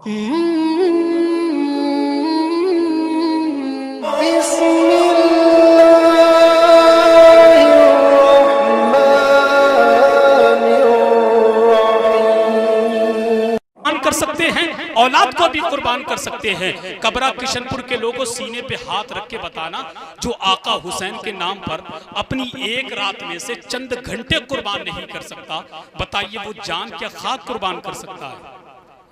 कर सकते हैं, औलाद को भी कुर्बान कर सकते हैं। कबरा किशनपुर के लोगों सीने पे हाथ रख के बताना, जो आका हुसैन के नाम पर अपनी एक रात में से चंद घंटे कुर्बान नहीं कर सकता, बताइए वो जान क्या खाक कुर्बान कर सकता है?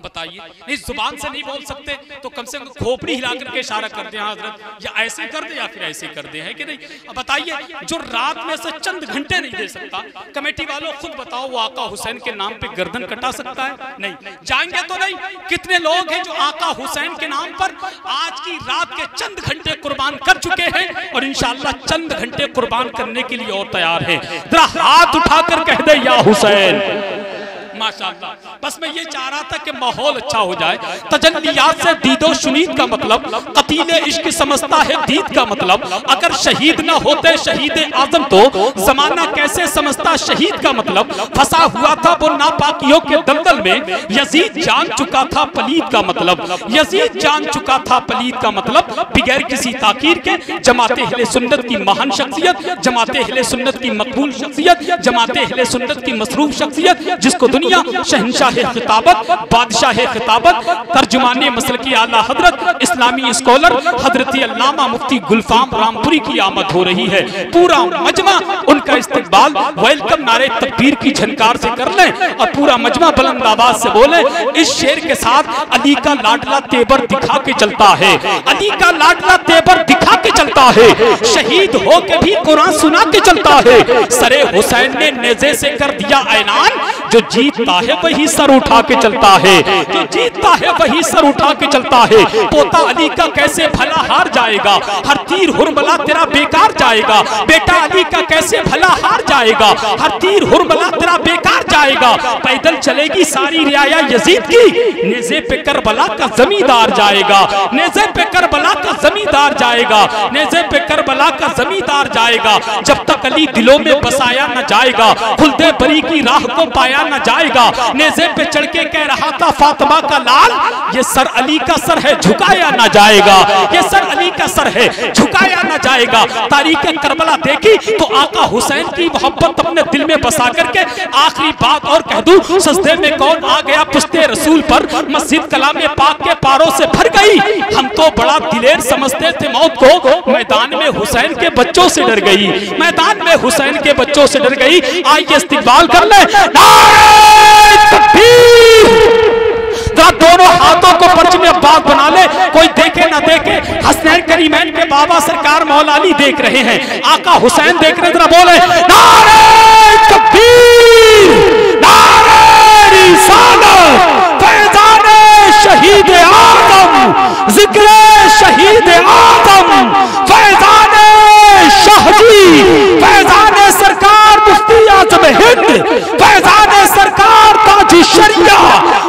बताइए। नहीं, जुबान से नहीं बोल सकते तो कम से कम खोपड़ी हिला करके इशारा कर दे हजरत, या ऐसे कर दे या फिर ऐसे कर दे, है कि नहीं? अब बताइए, जो रात में से चंद घंटे नहीं दे सकता, कमेटी वालों खुद बताओ, वो आका हुसैन के नाम पे गर्दन कटा सकता है? नहीं। जाएंगे तो नहीं। कितने लोग हैं जो आका हुसैन के नाम पर आज की रात के चंद घंटे कुर्बान कर चुके हैं और इंशाअल्लाह चंद घंटे कुर्बान करने के लिए और तैयार है? जरा हाथ उठाकर कह दे या हुसैन। माशाअल्लाह। बस मैं ये चाह रहा था कि माहौल अच्छा हो जाए। तजल्लियात से दीदो शुनीद का मतलब, कतीले इश्क समझता है दीद का मतलब। अगर शहीद ना होते शहीद आजम तो जमाना कैसे समझता शहीद का मतलब। फंसा हुआ था वो नापाकियों के दलदल में, यजीद जान चुका था पलीद का मतलब। यजीद जान चुका था पलीद का मतलब। बगैर किसी ताकीर के जमाते अहले सुन्नत की महान शख्सियत, जमाते अहले सुन्नत की मकबूल शख्सियत, जमाते अहले सुन्नत की मसरूफ शख्सियत, जिसको दुनिया शहंशाह खिताबत, बादशाह खिताबत, तर्जुमाने मसल की आला हजरत, इस्लामी स्कॉलर हजरत अल्लामा मुफ्ती गुलफाम रामपुरी की आमद हो रही है। पूरा मजमा उनका इस्तकबाल वेलकम नारे तकबीर की झनकार से कर लें और पूरा मजमा बुलंद आवाज से बोले, इस शेर के साथ अली का लाडला तेवर दिखा के चलता है, अली का लाडला तेवर दिखा के चलता है, शहीद हो के भी कुरान सुना के चलता है। सरे हुसैन ने नेज़े से कर दिया ऐलान, जो जीतता है वही सर उठा के चलता है, जो जीतता है वही सर उठा के चलता है। पोता अली का कैसे भला हार जाएगा, हर तीर हुरमला तेरा बेकार जाएगा। बेटा अली का कैसे भला हार जाएगा, हर तीर हुरमला तेरा बेकार जाएगा। पैदल चलेगी सारी रियाया यजीद की, नेज़े पे करबला का जमींदार जाएगा, नेज़े पे करबला का जमींदार जाएगा, नेज़े पे करबला का जमींदार जाएगा। जब तक अली दिलों में बसाया न जाएगा, खुलदे बरी की राह को पाया न जाएगा। नेज़े पे चढ़ के कह रहा था फातिमा का लाल, ये सर अली का सर है झुकाया ना जाएगा, ये सर अली का सर है झुकाया ना जाएगा। तारीख करबला देखी तो आका हुसैन की मोहब्बत अपने दिल में बसा करके आखिरी बात और कह दूं, सजदे में कौन आ गया पुश्ते रसूल पर, मस्जिद कलामे पाक के पारों से भर गई। हम तो बड़ा दिलेर समझते थे मौत को, मैदान में हुसैन के बच्चों से डर गई, मैदान में हुसैन के बच्चों से डर गई। आइए इस्तिकबाल कर ले दोनों हाथों को पर्च में बात बना ले, कोई देखे ना देखे। हसनैन करीमैन के बाबा सरकार मौला अली देख रहे हैं, आका हुसैन देख रहे, जरा बोले नारे तकबीर, नारे रिसालत, फैज़ाने शहीद आज़म, जिक्रे शहीद आज़म, फैज़ाने शाहजी, फैज़ाने सरकार मुफ्ती आज़म हिंद, फैज़ाने सरकार ताज शरिया,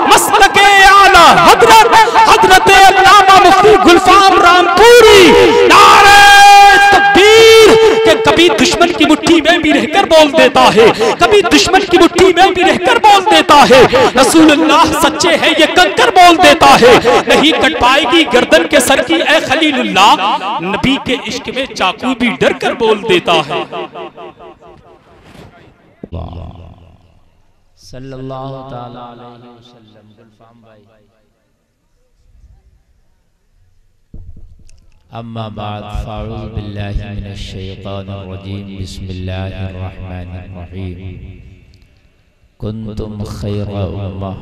मसलके आला हजरत हजरत अल्लामा मुफ्ती गुलफाम रामपुरी। नारे तकबीर के कभी दुश्मन की मुट्ठी में भी रहकर बोल देता है, कभी दुश्मन की मुट्ठी में भी रहकर बोल देता है। रसूलुल्लाह सच्चे हैं ये कंकर बोल देता है, नहीं कट पाएगी गर्दन के सर की ए खलीलुल्लाह, नबी के इश्क में चाकू भी डर कर बोल देता है। सल्लल्लाहु ताला अलैहि वसल्लम। गुलफाम भाई, अम्मा बाद, फ़अऊज़ु बिल्लाहि मिनश शैतानिर रजीम, बिस्मिल्लाहिर रहमानिर रहीम। कुंतुम खैरा उम्मह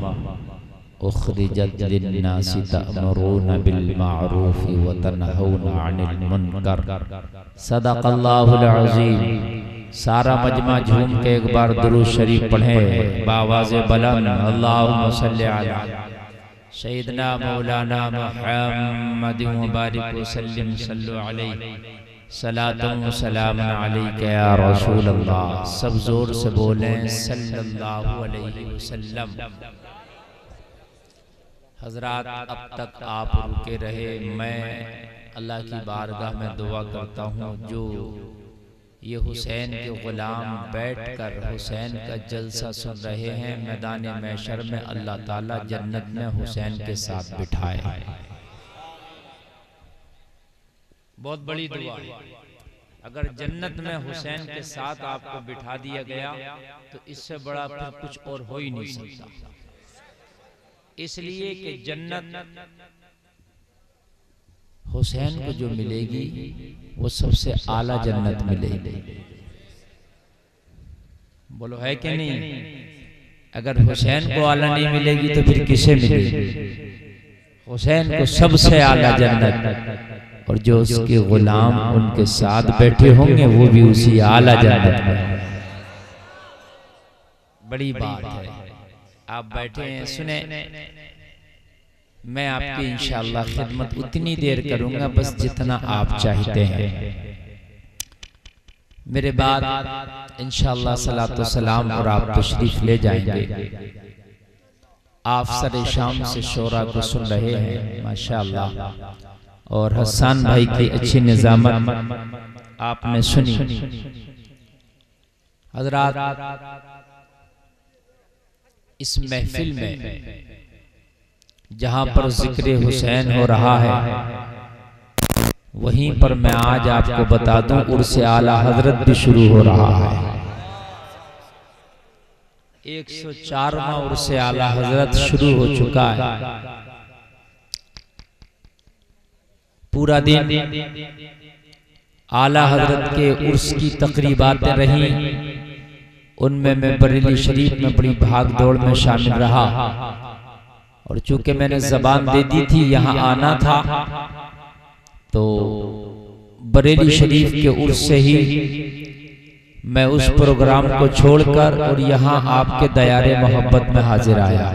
उखरिजत लिन्नासि तअमुरूना बिल मारूफि व तनहौना अनिल मुनकर। सदक़ल्लाहुल अज़ीम। सारा मजमा झूम के एक बार दुरूद शरीफ पढ़ें बावाज़े बुलंद, अल्लाहुम्मा सल्लि अला सय्यिदना मौलाना मुहम्मद व बारिक व सल्लिम सल्लु अलैहि सलातुन व सलामुन अलैका या रसूल अल्लाह। सब जोर से बोलें सल्लल्लाहु अलैहि वसल्लम। हजरात, अब तक आप रुके रहे, मैं अल्लाह की बारगाह में दुआ करता हूँ, जो ये हुसैन के गुलाम बैठकर हुसैन का जलसा सुन रहे हैं। मैदान महशर में अल्लाह ताला जन्नत में हुसैन के साथ बिठाए। बहुत बड़ी दुआ है। अगर जन्नत में हुसैन के साथ आपको बिठा दिया गया तो इससे बड़ा फिर कुछ और हो ही नहीं सकता। इसलिए कि जन्नत हुसैन को जो मिलेगी वो सबसे आला जन्नत मिलेगी। बोलो है कि नहीं? अगर हुसैन को आला नहीं मिलेगी तो फिर किसे मिलेगी? हुसैन को सबसे आला जन्नत, और जो उसके गुलाम उनके साथ बैठे होंगे वो भी उसी आला जन्नत में। बड़ी बात है। आप बैठे हैं, सुने। मैं आपकी इंशाअल्लाह खिदमत उतनी देर करूंगा बस जितना आप चाहते हैं। मेरे बाद इंशाअल्लाह सलातो सलाम और आप तशरीफ ले जाएंगे। आप सरे शाम से शोरा को सुन रहे हैं माशाअल्लाह, और हसन भाई की अच्छी निजामत आपने सुनी। हजरात, इस महफिल में जहां पर जिक्र हुसैन हो रहा है वहीं पर मैं आज आपको बता दूं उर्से आला हजरत भी शुरू हो रहा है। 104वां उर्से आला हजरत शुरू हो चुका है। पूरा दिन आला हजरत के उर्स की तकरीबातें रही। उनमें मैं बरेली शरीफ में बड़ी भाग दौड़ में शामिल रहा, और चूंकि मैंने जबान दे दी थी यहाँ आना था, तो बरेली शरीफ के उर्स से ही मैं उस प्रोग्राम को छोड़कर और यहाँ आपके दयारे मोहब्बत में हाजिर आया।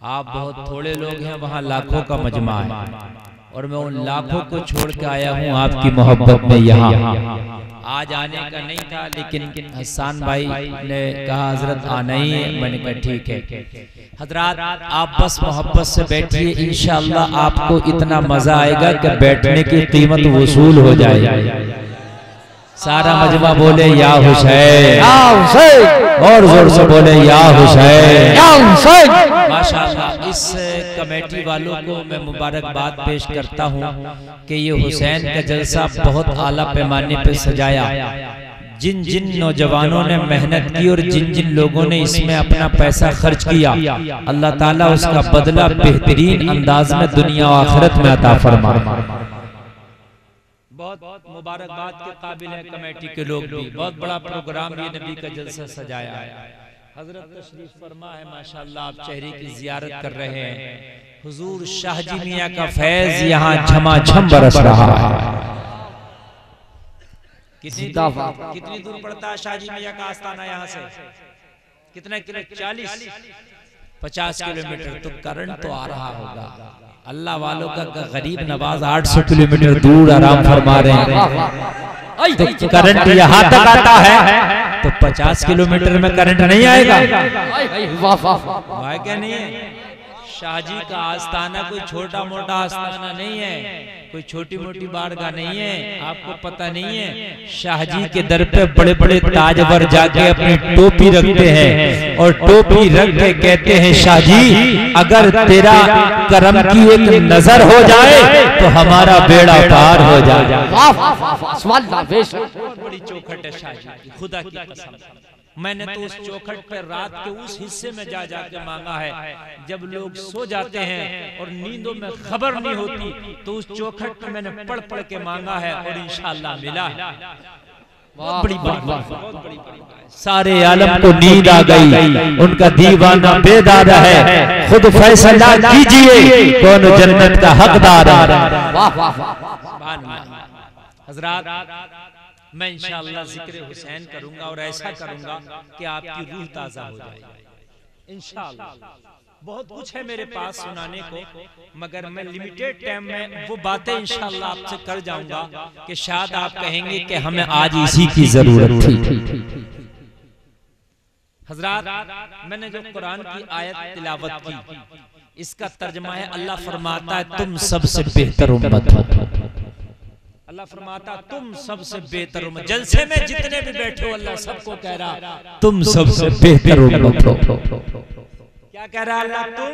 आप बहुत थोड़े लोग हैं, वहाँ लाखों का मजमा है, और मैं उन लाखों को छोड़ के आया हूँ आपकी मोहब्बत में। यहाँ आज आने का नहीं था, लेकिन हसन भाई ने कहा हजरत आना ही है। मैंने कहा ठीक है। हजरात, आप बस मोहब्बत से बैठिए, इंशाअल्लाह आपको इतना मजा आएगा कि बैठने की कीमत वसूल हो जाएगी। सारा मजमा बोले या हुसैन, और जोर से बोले या हुसैन, या हुसैन। माशाअल्लाह, इस कमेटी वालों को मैं मुबारकबाद पेश करता हूँ कि ये हुसैन का जलसा बहुत आला पैमाने पे सजाया। जिन जिन नौजवानों ने मेहनत की और जिन जिन लोगों ने इसमें अपना पैसा खर्च किया, अल्लाह ताला उसका बदला बेहतरीन अंदाज में दुनिया और आखिरत में अता फरमाए। बहुत मुबारकबाद के काबिल है कमेटी के लोग भी। बहुत बड़ा प्रोग्राम ये नबी का जलसा सजाया है। हजरत तशरीफ फरमा है माशाअल्लाह, आप चेहरे की जियारत कर रहे हैं। हुजूर शाहजी मियां का फैज यहाँ झमाझम बरस रहा है। कितनी दूर पड़ता है शाहजी मियां का आस्थाना यहाँ से? कितना किलो? 40-50 किलोमीटर। तो करंट तो आ रहा होगा। अल्लाह वालों का गरीब नवाज 800 किलोमीटर दूर आराम फरमा रहे हैं। तो करंट यहाँ तक आता है तो 50 किलोमीटर में करंट नहीं आएगा? वाह क्या नहीं है? शाहजी का आस्थाना कोई छोटा मोटा आस्थाना नहीं है, कोई छोटी मोटी बारगाह नहीं है। आपको पता नहीं है, शाहजी के दर पे बड़े बड़े ताजवर जाके अपनी टोपी रखते हैं, और टोपी रख के कहते हैं शाहजी अगर तेरा करम की एक नजर हो जाए तो हमारा बेड़ा पार हो जाए। बहुत बड़ी चौखट है शाहजी की, खुदा की कसम। मैंने तो उस चौखट पर रात के उस हिस्से में जा जाके मांगा है जब लोग सो जाते हैं और नींदों में खबर नहीं होती, तो उस चौखट पर मैंने पढ़ पढ़ के मांगा है और इंशाअल्लाह मिला है। बहुत बड़ी बात। सारे आलम को नींद आ गई, उनका दीवाना बेदार है। खुद फैसला कीजिए कौन जन्नत का हकदार है। हजरात, मैं इंशाअल्लाह जिक्र हुसैन करूंगा और ऐसा करूंगा कि आपकी रूह ताजा हो जाएगी इंशाअल्लाह। बहुत कुछ है मेरे पास सुनाने को, मगर मैं लिमिटेड टाइम में वो बातें इंशाअल्लाह आपसे कर जाऊंगा कि शायद आप कहेंगे कि हमें आज इसी की जरूरत थी। हजरात, मैंने जो कुरान की आयत तिलावत की, इसका तर्जमा है अल्लाह फरमाता है तुम सबसे बेहतर उम्मत हो। अल्लाह फरमाता तुम सबसे बेहतर हो। जलसे में जितने भी बैठे हो अल्लाह सबको कह रहा तुम सबसे बेहतर हो। क्या कह रहा अल्लाह? तुम,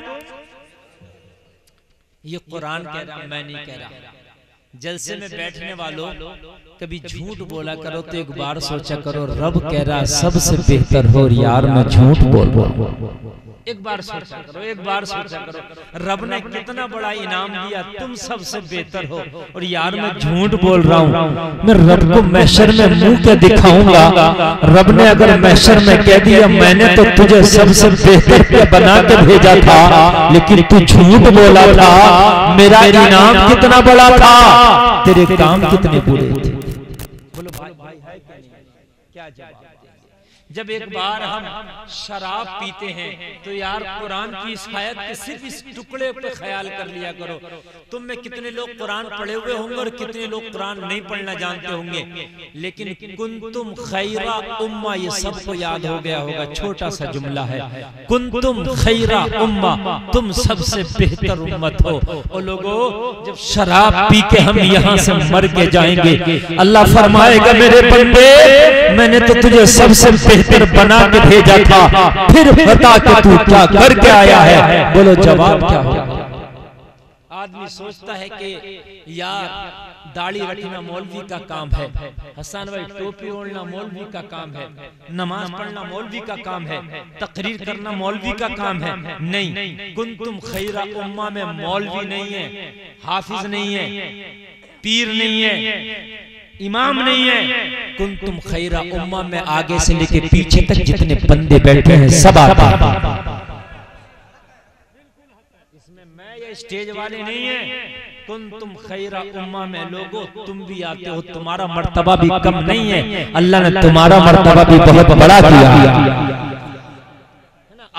ये कुरान कह रहा, मैं नहीं कह रहा। जलसे में बैठने वालों कभी झूठ बोला करो तो एक बार सोचा करो रब कह रहा सबसे बेहतर हो और यार मैं झूठ बोल रहा हूं। एक बार सोचा करो, एक बार सोचा करो रब ने कितना बड़ा इनाम दिया, तुम सबसे बेहतर हो और यार मैं झूठ बोल रहा हूँ। मैं रब को महशर में मुंह क्या दिखाऊंगा? रब ने अगर महशर में कह दिया मैंने तो तुझे सबसे बेहतर पे बना के भेजा था लेकिन तू झूठ बोला था, मेरा इनाम कितना बड़ा था, तेरे काम कितने बुरे थे। बोलो भाई है क्या जवाब? जब एक बार हम शराब पीते हैं तो यार कुरान की इस आयत के सिर्फ इस टुकड़े पे ख्याल कर लिया करो। तुम में कितने लोग कुरान पढ़े हुए होंगे और कितने लोग कुरान नहीं पढ़ना जानते होंगे, लेकिन कुंतुम खैरा उम्मा ये सबको याद हो गया होगा। छोटा सा जुमला है, कुंतुम खैरा उम्मा, तुम सबसे बेहतर उम्मत हो। और लोगों जब शराब पी के हम यहाँ से मर के जाएंगे अल्लाह फरमाएगा मेरे बंदे मैंने तो तुझे सबसे बेहतर बना के भेजा था, फिर बता के तू क्या करके आया है? बोलो जवाब क्या होगा? आदमी सोचता है कि यार दाढ़ी रखना मौलवी का काम है, हसन भाई टोपी ओढ़ना मौलवी का काम है, नमाज पढ़ना मौलवी का काम है, तकरीर करना मौलवी का काम है। नहीं, कुंतुम खैरा उम्मा में मौलवी नहीं है, हाफिज नहीं है, पीर नहीं है, इमाम नहीं है। कुंतुम खैरा उम्मा में आगे से लेके पीछे तक जितने बंदे बैठे हैं सब आता है। इसमें मैं ये स्टेज वाले नहीं है। कुंतुम खैरा उम्मा में लोगों तुम भी आते हो, तुम्हारा मर्तबा भी कम नहीं है, अल्लाह ने तुम्हारा मर्तबा भी बहुत बड़ा किया।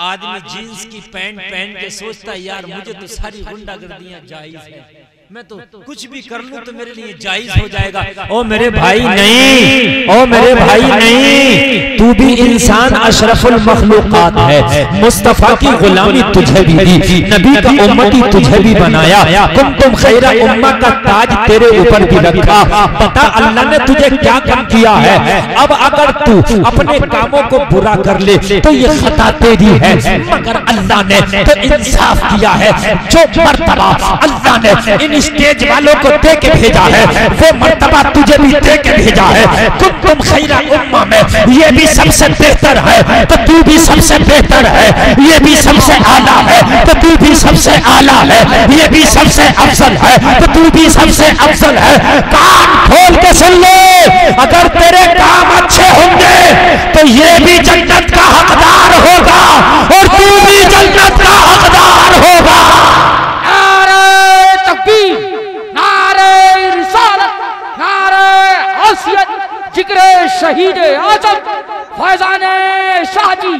आदमी जीन्स की पैंट पहन के सोचता है यार मुझे तो सारी गुंडागर्दियां जायज है, मैं तो कुछ भी कर लूं तो मेरे लिए जायज हो जाएगा। ओ मेरे भाई नहीं, ओ मेरे भाई नहीं, तू भी इंसान अशरफुल मखलूकात है। मुस्तफा की गुलामी तुझे भी दी, नबी का उम्मती तुझे भी बनाया, कुंतुम खैरा उम्मा का ताज तेरे ऊपर भी रखा। बता अल्लाह ने तुझे क्या कम किया है? अब अगर तू अपने कामों को बुरा कर ले तो ये खता तेरी है, मगर अल्लाह ने तो इंसाफ किया है। जो मर्तबा अल्लाह ने इन स्टेज वालों को दे के भेजा है वो मर्तबा तुझे भी दे के भेजा है। कुंतुम खैरा उम्मा में ये भी सबसे बेहतर है तो तू भी सबसे बेहतर है, ये भी सबसे आला है तो तू भी सबसे आला है, ये भी सबसे अफजल है तो तू भी सबसे अफजल है। कान खोल के सुन ले, अगर तेरे काम अच्छे होंगे तो ये भी जन्नत का हकदार होगा और तू भी जन्नत का हकदार होगा। जिक्र शहीद आजम फैजान शाहजी,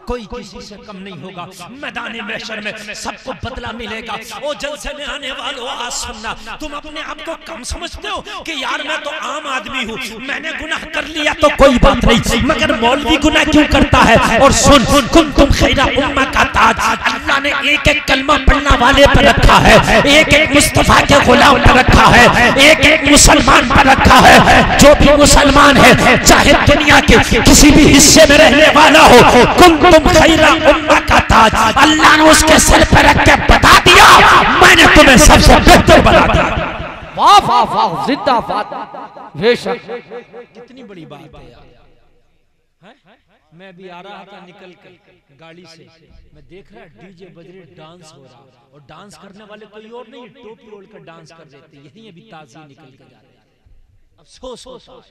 कोई किसी से कम नहीं होगा। मैदान महशर में सबको बदला मिलेगा। ओ जलसे में आने वालों आज सुनना, तुम अपने आप को कम समझते हो कि यार मैं तो आम आदमी हूँ, मैंने गुनाह कर लिया तो कोई बात नहीं, मगर मौलवी गुनाह क्यों करता है? और सुन, कुंतुम खैरा उम्मा का ताज अल्लाह ने एक एक कलमा पढ़ना वाले पर रखा है, एक एक मुस्तफा के गुलाम पर रखा है, एक एक मुसलमान पर रखा है। जो भी मुसलमान है चाहे दुनिया के किसी भी हिस्से में रहने वाला हो, कुंतुम खैरा उम्मा का ताज अल्लाह ने उसके सिर पर रख के बता दिया मैंने तुम्हें सबसे बेहतर बना दिया। वाह वाह वाह, जिंदाबाद, बेशक। कितनी बड़ी बात है यार। मैं भी आ रहा था निकल कर गाड़ी से, मैं देख रहा डीजे बज रहे, डांस हो रहा, और डांस करने वाले कोई और नहीं, टोपी ओढ़ कर डांस कर रहे थे। यही अभी ताज़िया निकल के जा रहे हैं। अफसोस होता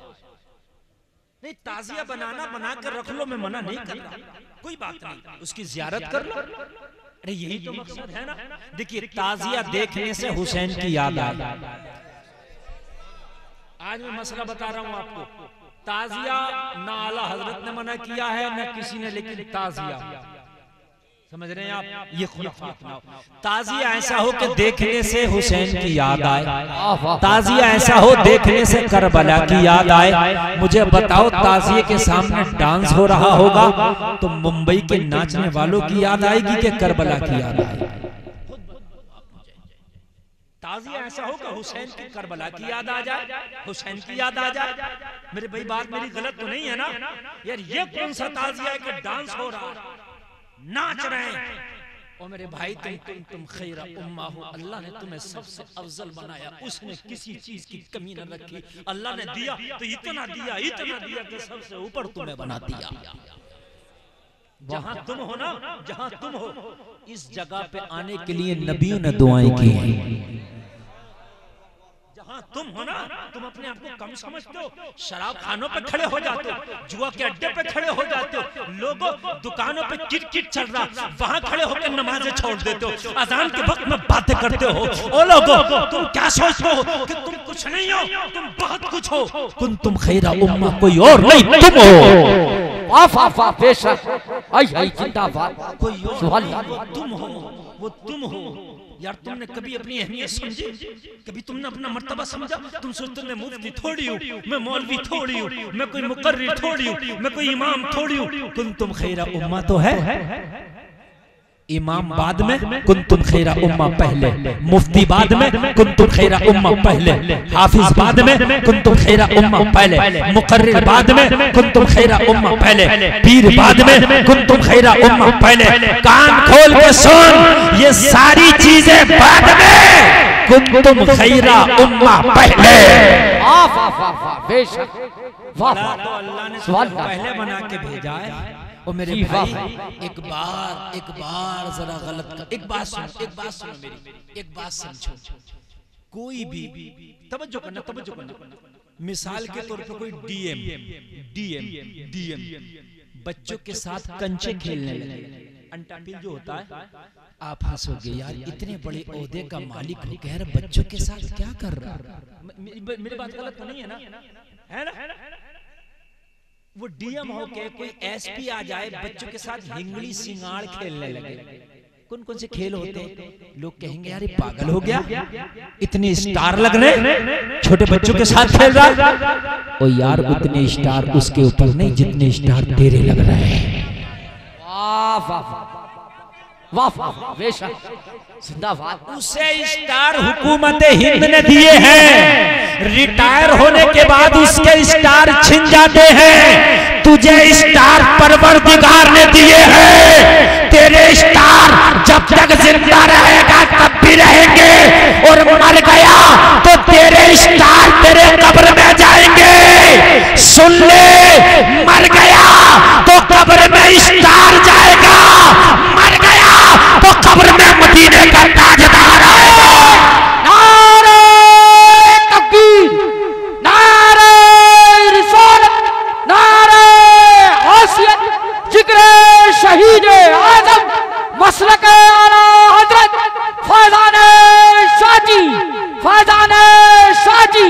नहीं, ताज़िया बनाना बना कर रख लो, मैं मना नहीं कर रहा, कोई बात नहीं, उसकी जियारत कर लो। अरे यही तो मकसद है ना। देखिए ताज़िया देखने से हुसैन की याद आई। आज मैं मसला बता रहा हूं आपको, ताज़िया ना आला हजरत ने मना किया है ना किसी ने, लेकिन ताज़िया समझ रहे हैं आप, ये खुलाफा अपनाओ। ताज़िया ऐसा हो कि देखने से हुसैन की याद आए, ताज़िया ऐसा हो देखने से करबला की याद आए। मुझे बताओ ताज़िए के सामने डांस हो रहा होगा तो मुंबई के नाचने वालों की याद आएगी कि करबला की याद आएगी? ताज़िया ऐसा हो कि हुसैन की करबला की याद आ जाए, हुसैन की याद आ जाए। मेरे भाई बात मेरी गलत तो नहीं है ना यार? ये कौन सा ताज़िया है कि डांस हो रहा है, नाच रहे हैं? और मेरे भाई तुम खैरा उम्मा हो, अल्लाह ने तुम्हें सबसे अफजल बनाया, उसने किसी चीज की कमी न रखी। अल्लाह ने दिया तो इतना दिया कि सबसे ऊपर तुम्हें बना दिया। जहां तुम हो ना, जहां तुम हो, इस जगह पे आने के लिए नबियों ने दुआएं की हैं। जहां तुम हो ना, तुम अपने आप को कम समझते हो, शराब खानों पे खड़े हो जाते हो, जुआ के अड्डे पे खड़े हो जाते हो, लोगों दुकानों पे किट चल रहा, वहां खड़े होकर नमाजें छोड़ देते हो, अजान के वक्त में बातें करते हो। ओ लोगों, तुम क्या सोचते हो कि तुम कुछ नहीं हो? तुम बहुत कुछ हो। तुम खैरा उम्मा कोई और नहीं, तुम हो। वाह बेशक, आई जिंदाबाद। कोई और सुभान नहीं, अल्लाह। वो तुम हो यार। तुमने कभी अपनी अहमियत समझी? कभी तुमने अपना मर्तबा समझा? तुम सोचते मैं मुफ्ती थोड़ी हूँ, मैं मौलवी थोड़ी हूँ, मैं कोई मुकर्रिर थोड़ी हूँ, मैं कोई इमाम थोड़ी हूँ। तुम खैरा उम्मा तो है। इमाम बाद में, कुंतुम खैरा उम्मा पहले। मुफ्ती बाद में, कुंतुम खैरा उम्मा पहले। हाफिज बाद में, कुंतुम खैरा उम्मा पहले। मुकर्रिर बाद में, कुंतुम खैरा उम्मा पहले। पीर बाद में, कुंतुम खैरा उम्मा पहले। कान खोल के सुन, ये सारी चीजें बाद में, कुंतुम खैरा उम्मा पहले। वाह बेशक, वाह तो अल्लाह ने सुभान पहले बना के भेजा है। और मेरे जी, भाई वाह। एक बार जरा गलत कर, एक बात सुनो मेरी, एक बात समझो। कोई भी तवज्जो करना, मिसाल के तौर पे कोई डीएम बच्चों के साथ कंचे खेलने लगे, अंटापिल जो होता है, आप हंसोगे यार, इतने बड़े ओहदे का मालिक होकर बच्चों के साथ क्या कर रहा है? मेरी बात गलत तो नहीं है ना? है ना? वो डीएम हो के कोई एसपी आ जाए, बच्चों के साथ हिंगली सिंगाड़ खेलने लगे। कौन से खेल होते हैं? लोग कहेंगे यार ये पागल हो गया, इतने स्टार लग रहे, छोटे बच्चों के साथ खेल रहा। ओ यार, उतने स्टार उसके ऊपर नहीं जितने स्टार तेरे लग रहे हैं। वाह बेशक, जिंदाबाद। उसे स्टार हुकूमत हिंद ने दिए हैं, रिटायर होने के बाद उसके स्टार छिन जाते हैं। तुझे स्टार परवरदिगार ने दिए हैं। तेरे स्टार जब तक जिंदा रहेगा तब भी रहेंगे, और मर गया तो तेरे स्टार तेरे कब्र में जाएंगे। सुन ले, मर गया तो कब्र में स्टार जाएगा, मर गया तो कब्र में मदीने का ताजदार है। नारे तकबीर, नारे रिसालत, नारे गौसियत, जिक्र शहीद आजम, मसलक आला हजरत फैजान शाहजी,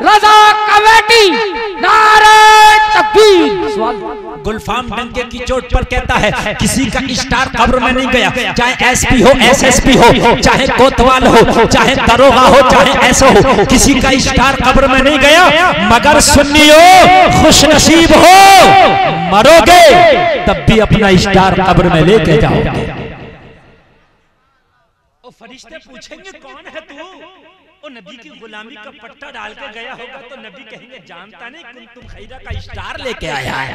रजा कमेटी, नारे तकबीर। गुलफाम डंके की चोट पर कहता है, किसी का स्टार कब्र में नहीं गया, चाहे एसपी हो, एसएसपी हो, चाहे कोतवाल हो, चाहे दरोगा हो, चाहे ऐसा हो, किसी का स्टार कब्र में नहीं गया। मगर सुन्नियो, खुश नसीब हो, मरोगे तब भी अपना स्टार कब्र में लेके जाओगे। और फरिश्ते पूछेंगे कौन है तू? और नबी की गुलामी का पट्टा डाल के गया होगा तो नबी कहेंगे जानता नहीं, तुम खैरा का स्टार लेके आया है।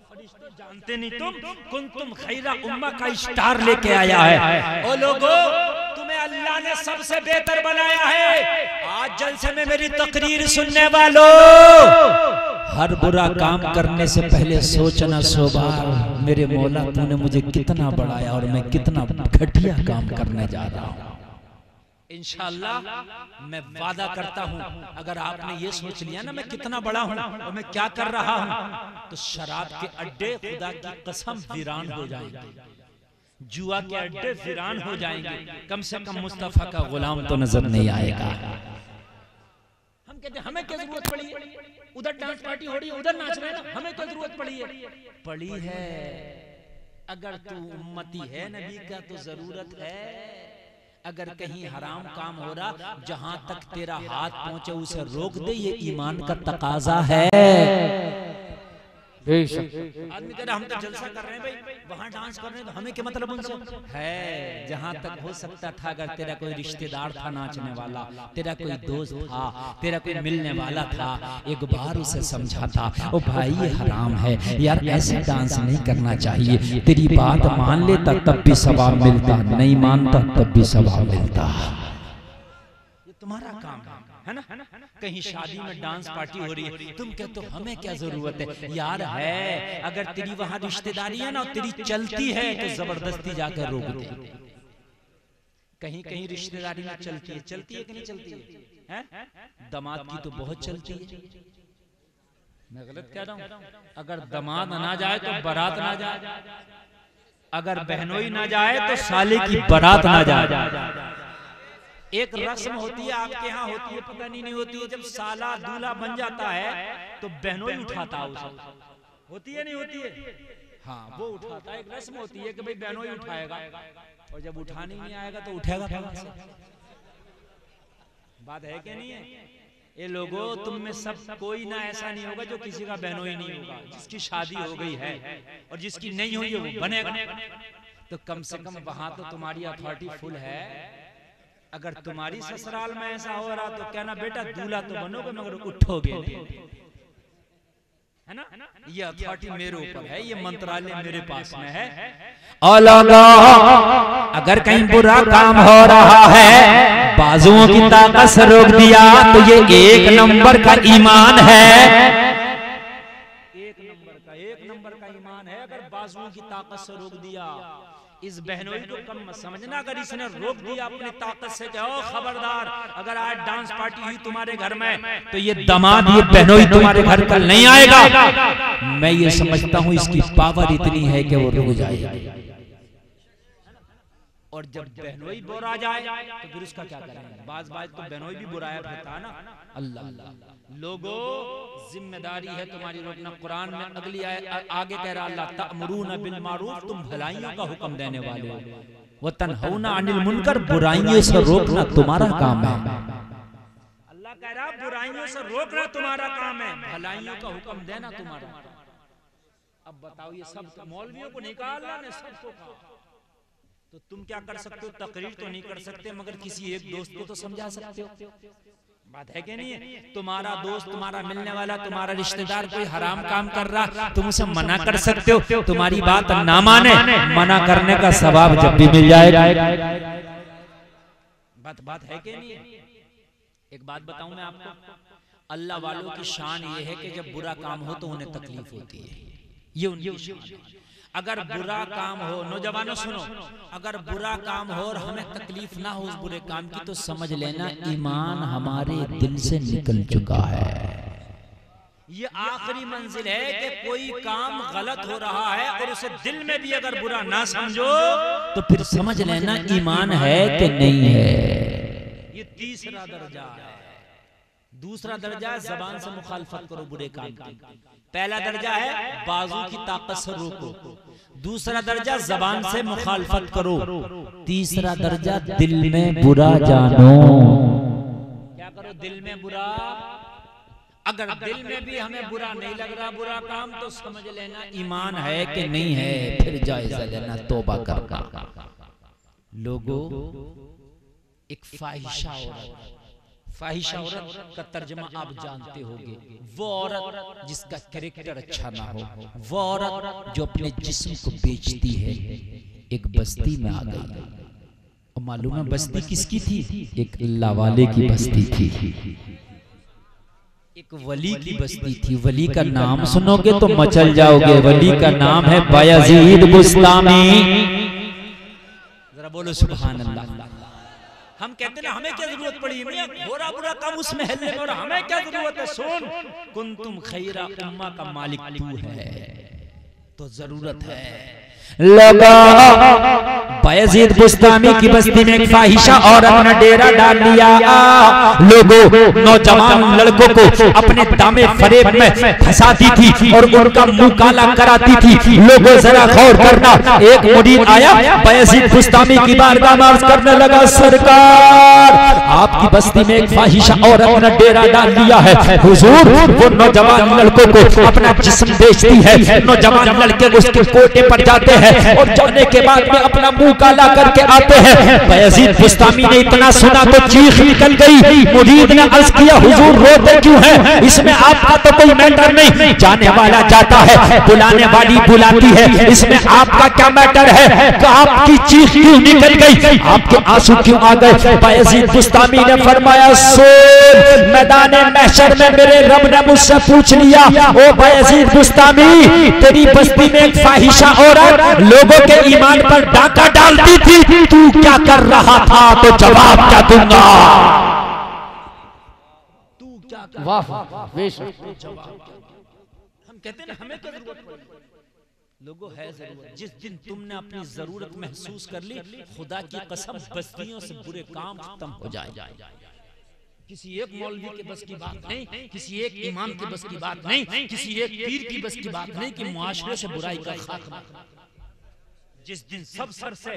फरिश्ते जानते नहीं तुम खैरा उम्मा का स्टार लेके आया है। ओ लोगों, तुम्हें अल्लाह ने सबसे बेहतर बनाया है। आज जलसे में मेरी तकरीर सुनने वालों, हर बुरा काम करने से पहले सोचना 100 बार, मेरे मौला तूने मुझे कितना बढ़ाया और मैं कितना घटिया काम करने जा रहा हूँ। इंशाअल्लाह मैं वादा करता हूं, अगर आपने ये सोच लिया ना मैं कितना बड़ा हूं और मैं क्या कर रहा हूं, तो शराब के अड्डे खुदा की कसम वीरान हो जाएंगे, जुआ के अड्डे वीरान हो जाएंगे। कम से कम मुस्तफा का गुलाम तो नजर नहीं आएगा। हम कहते हैं हमें क्या जरूरत पड़ी है, उधर डांस पार्टी हो रही है, उधर नाच रहे हैं ना, हमें क्या जरूरत पड़ी है। अगर तू उम्मती है नबी का तो जरूरत है। अगर कहीं हराम काम हो रहा, जहां तक तेरा हाथ पहुंचे उसे रोक दे, ये ईमान का तकाजा है। आदमी कह रहा हम तो जलसा कर रहे हैं भाई, वहां डांस कर रहे हैं तो हमें क्या मतलब उनसे है। जहां तक हो सकता था, अगर तेरा कोई रिश्तेदार था नाचने वाला, तेरा कोई दोस्त था, तेरा कोई मिलने वाला था, एक बार उसे समझा था ओ भाई ये हराम है यार, ऐसे डांस नहीं करना चाहिए, तेरी बात मान लेता तब भी सवाब मिलता, नहीं मानता तब भी सवाब मिलता। ये तुम्हारा काम है ना। कहीं शादी में डांस पार्टी हो रही है, तुम कहते हो हमें क्या जरूरत है यार, है अगर तेरी वहां रिश्तेदारी है ना, तेरी चलती है तो जबरदस्ती जाकर रोक दे। कहीं कहीं रिश्तेदारी में चलती है कि नहीं चलती है? दामाद की तो बहुत चलती है। मैं गलत कह रहा हूं? अगर दामाद ना जाए तो बारात ना जाए, अगर बहनोई ना जाए तो साले की बारात ना जाए। एक रस्म होती है, आपके यहाँ होती है पता नहीं होती है, जब साला दूल्हा बन जाता है तो बहनोई उठाता है उसे, होती है नहीं होती है? हाँ वो उठाता है, एक रस्म होती है कि भाई बहनोई उठाएगा, और जब उठाने नहीं आएगा तो उठेगा कहाँ से? बात है कि नहीं है? ये लोगों तुम में सब कोई ना ऐसा नहीं होगा जो किसी का बहनोई नहीं होगा। जिसकी शादी हो गई है और जिसकी नहीं हुई है वो बनेगा। तो कम से कम वहां तो तुम्हारी अथॉरिटी फुल है। अगर तुम्हारी ससुराल में ऐसा हो रहा तो कहना बेटा दूल्हा तो बनोगे मगर उठोगे नहीं, है ना? ये अथॉरिटी मेरे ऊपर है, ये मंत्रालय मेरे पास में है। और अगर कहीं बुरा काम हो रहा है, बाजुओं की ताकत से रोक दिया तो ये एक नंबर का ईमान है। एक नंबर का ईमान है अगर बाजुओं की ताकत से रोक दिया। इस बहनोई को कम मत समझना, अगर इसने रोक दिया अपनी ताकत से कि ओ खबरदार, अगर आज डांस पार्टी हुई तुम्हारे घर में तो ये दामाद ये बहनोई तुम्हारे घर कल नहीं आएगा। मैं ये समझता हूँ इसकी पावर इतनी है कि वो रुक जाएगी। और जब बहनोई बुरा जाए तो फिर उसका क्या करेंगे? बाज तो बहनोई भी बुराया होता है ना। अल्लाह लोगों जिम्मेदारी है तुम्हारी रोकना। कुरान में अगली आगे कह रहा अल्लाह तअमुरूना बिल मारूफ, तुम भलाइयों का हुक्म देने वाले हो, व तनहौना अनिल मुनकर, बुराइयों से रोकना तुम्हारा काम है। अल्लाह कह रहा बुराइयों से रोकना तुम्हारा काम है, भलाइयों का हुक्म देना तुम्हारा। अब बताओ ये सब मौलवियों को नहीं कहा अल्लाह ने, सबको कहा। तो तुम क्या कर सकते हो? तकरीर तो नहीं कर सकते मगर किसी एक दोस्त को तो समझा सकते हो। बात है कि नहीं है? तुम्हारा दोस्त, तुम्हारा मिलने वाला, तुम्हारा रिश्तेदार कोई हराम काम कर रहा, तुम उसे मना कर सकते हो। तुम्हारी बात ना माने, मना करने का सवाब जब भी मिल जाएगा। बात है कि नहीं है? एक बात बताऊं मैं आपको, अल्लाह वालों की शान ये है कि जब बुरा काम हो तो उन्हें तकलीफ होती है, ये उनकी शान है। अगर बुरा काम हो, नौजवानों सुनो, अगर बुरा काम हो और हमें तकलीफ ना हो उस बुरे काम की, तो समझ लेना ईमान हमारे दिल से निकल चुका है। ये आखिरी मंजिल है कि कोई काम गलत हो रहा है और उसे दिल में भी अगर बुरा ना समझो तो फिर समझ लेना ईमान है कि नहीं है। ये तीसरा दर्जा है। दूसरा दर्जा है जबान से मुखालफत करो बुरे काम की। पहला दर्जा है बाजू की ताकत से रोको। दूसरा दर्जा जबान से मुखालफत करो। तीसरा दर्जा दिल में बुरा जानो। क्या करो? दिल में बुरा। अगर दिल में भी हमें बुरा नहीं लग रहा बुरा काम, तो समझ लेना ईमान है कि नहीं है, फिर जायजा लेना तौबा करना। लोगों, एक फाहिशा औरत का तर्जुमा आप जानते होंगे, वो औरत जिसका कैरेक्टर अच्छा ना हो, वो औरत जो अपने जिस्म को बेचती है। एक बस्ती में आ गई, और मालूम है बस्ती किसकी थी? एक अल्लाह वाले की बस्ती थी, एक वली की बस्ती थी। वली का नाम सुनोगे तो मचल जाओगे। वली का नाम है बायजीद बुस्तामी। जरा बोलो सुभान अल्लाह। हम कहते हैं हमें क्या जरूरत पड़ी, बुरा बुरा काम उस महल में, और हमें क्या जरूरत है? सुन, कुंतुम खैरा उम्मा का मालिक तू है, तो जरूरत है। लगा बायजीद बुस्तामी की बस्ती में एक फाहिशा औरत ने डेरा डाल लिया। लोगों नौजवान लड़कों को अपने दामे फरेब में फंसाती थी और उनका मुंह काला कराती थी। लोगों जरा गौर करना, एक मुरीद आया बायजीद बुस्तामी की बारगाह में अर्ज करने लगा, सरकार आपकी बस्ती में एक फाहिशा औरत ने डेरा डाल लिया है। हुजूर वो नौजवान लड़कों को अपना जिस्म बेचती है। नौजवान लड़के उसके कोटे पर जाते हैं और जाने के बाद में अपना मुंह काला करके आते हैं। बायजीद बुस्तामी ने इतना सुना तो चीख निकल गई। मुरीद ने अर्ज किया, हुजूर रोते क्यों हैं? इसमें आपका तो कोई मैटर नहीं। जाने वाला जाता है, बुलाने वाली बुलाती है, इसमें आपका क्या मैटर है? तो आपकी चीख क्यों निकल गई? आपके आंसू क्यों आ गए? बायजीद बुस्तामी ने फरमाया, सोल मैदान महशर में मेरे रब ने मुझसे पूछ लिया, ओ बायजीद बुस्तामी तेरी बस्ती में एक फाहिशा औरत लोगों के ईमान पर डाका डालती थी, तू क्या कर रहा था? तो जवाब क्या दूंगा? तू क्या कर वाह हम कहते हैं ना, हमें क्या जरूरत पड़ी? लोगों है जरूरत। जिस दिन तुमने अपनी जरूरत महसूस कर ली, खुदा की कसम बस्तियों से बुरे काम खत्म हो जाए। किसी एक मौलवी के बस की बात नहीं, किसी एक इमाम के बस की बात नहीं, किसी एक पीर की बस की बात नहीं कि मुआशरे से बुराई का खात्मा। जिस दिन सब सर से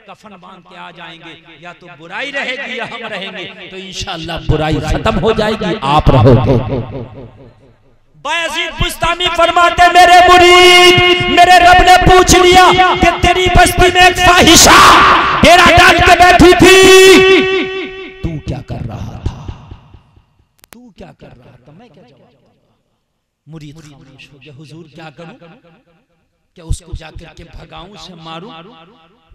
कफन बांध के आ जाएंगे, या तो बुराई रहेगी या हम रहेंगे, तो इंशाअल्लाह बुराई खत्म हो जाएगी, आप रहोगे। बायजीद बुस्तामी फरमाते, मेरे मुरीद मेरे रब ने पूछ लिया कि तेरी बस्ती में एक फाहिशा डेरा डाल के बैठी थी, तू क्या कर रहा था? तू क्या कर रहा था? मैं क्या जवाब दूं? मुरीद खामोश हो गया, हुजूर क्या करूं? क्या उसको जाकर के भगाऊं, से मारूं?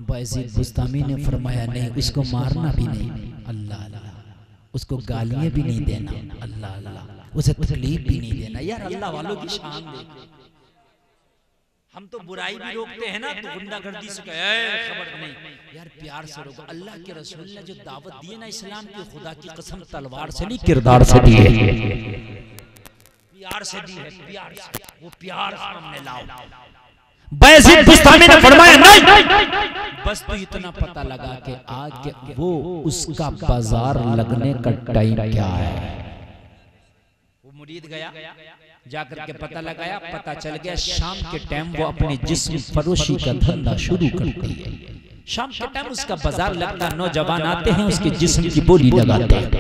बायजीद बुस्तामी ने फरमाया, नहीं, उसको मारना भी नहीं, अल्लाह अल्लाह, उसको गालियां भी नहीं देना, अल्लाह अल्लाह, उसे तकलीफ भी नहीं देना। यार अल्लाह वालों की शान देख। हम तो बुराई भी रोकते हैं ना, तो गुंडागर्दी से खबर नहीं, यार प्यार से रोको। अल्लाह के रसूल ने जो दावत दी है ना इस्लाम की, खुदा की कसम तलवार से नहीं किरदार से दी है, प्यार से दी है, प्यार से। वो प्यार सामने लाओ। बायजीद बुस्तामी ने फरमाया, नहीं, बस तो इतना पता लगा कि आगे वो उसका बाजार लगने का टाइम क्या है। वो मुरीद गया, जाकर के पता लगाया, पता चल गया शाम के टाइम वो अपने जिस्म फरोशी का धंधा शुरू करती है। शाम के टाइम उसका बाजार लगता, नौजवान आते हैं, उसके जिस्म की बोली लगाते हैं।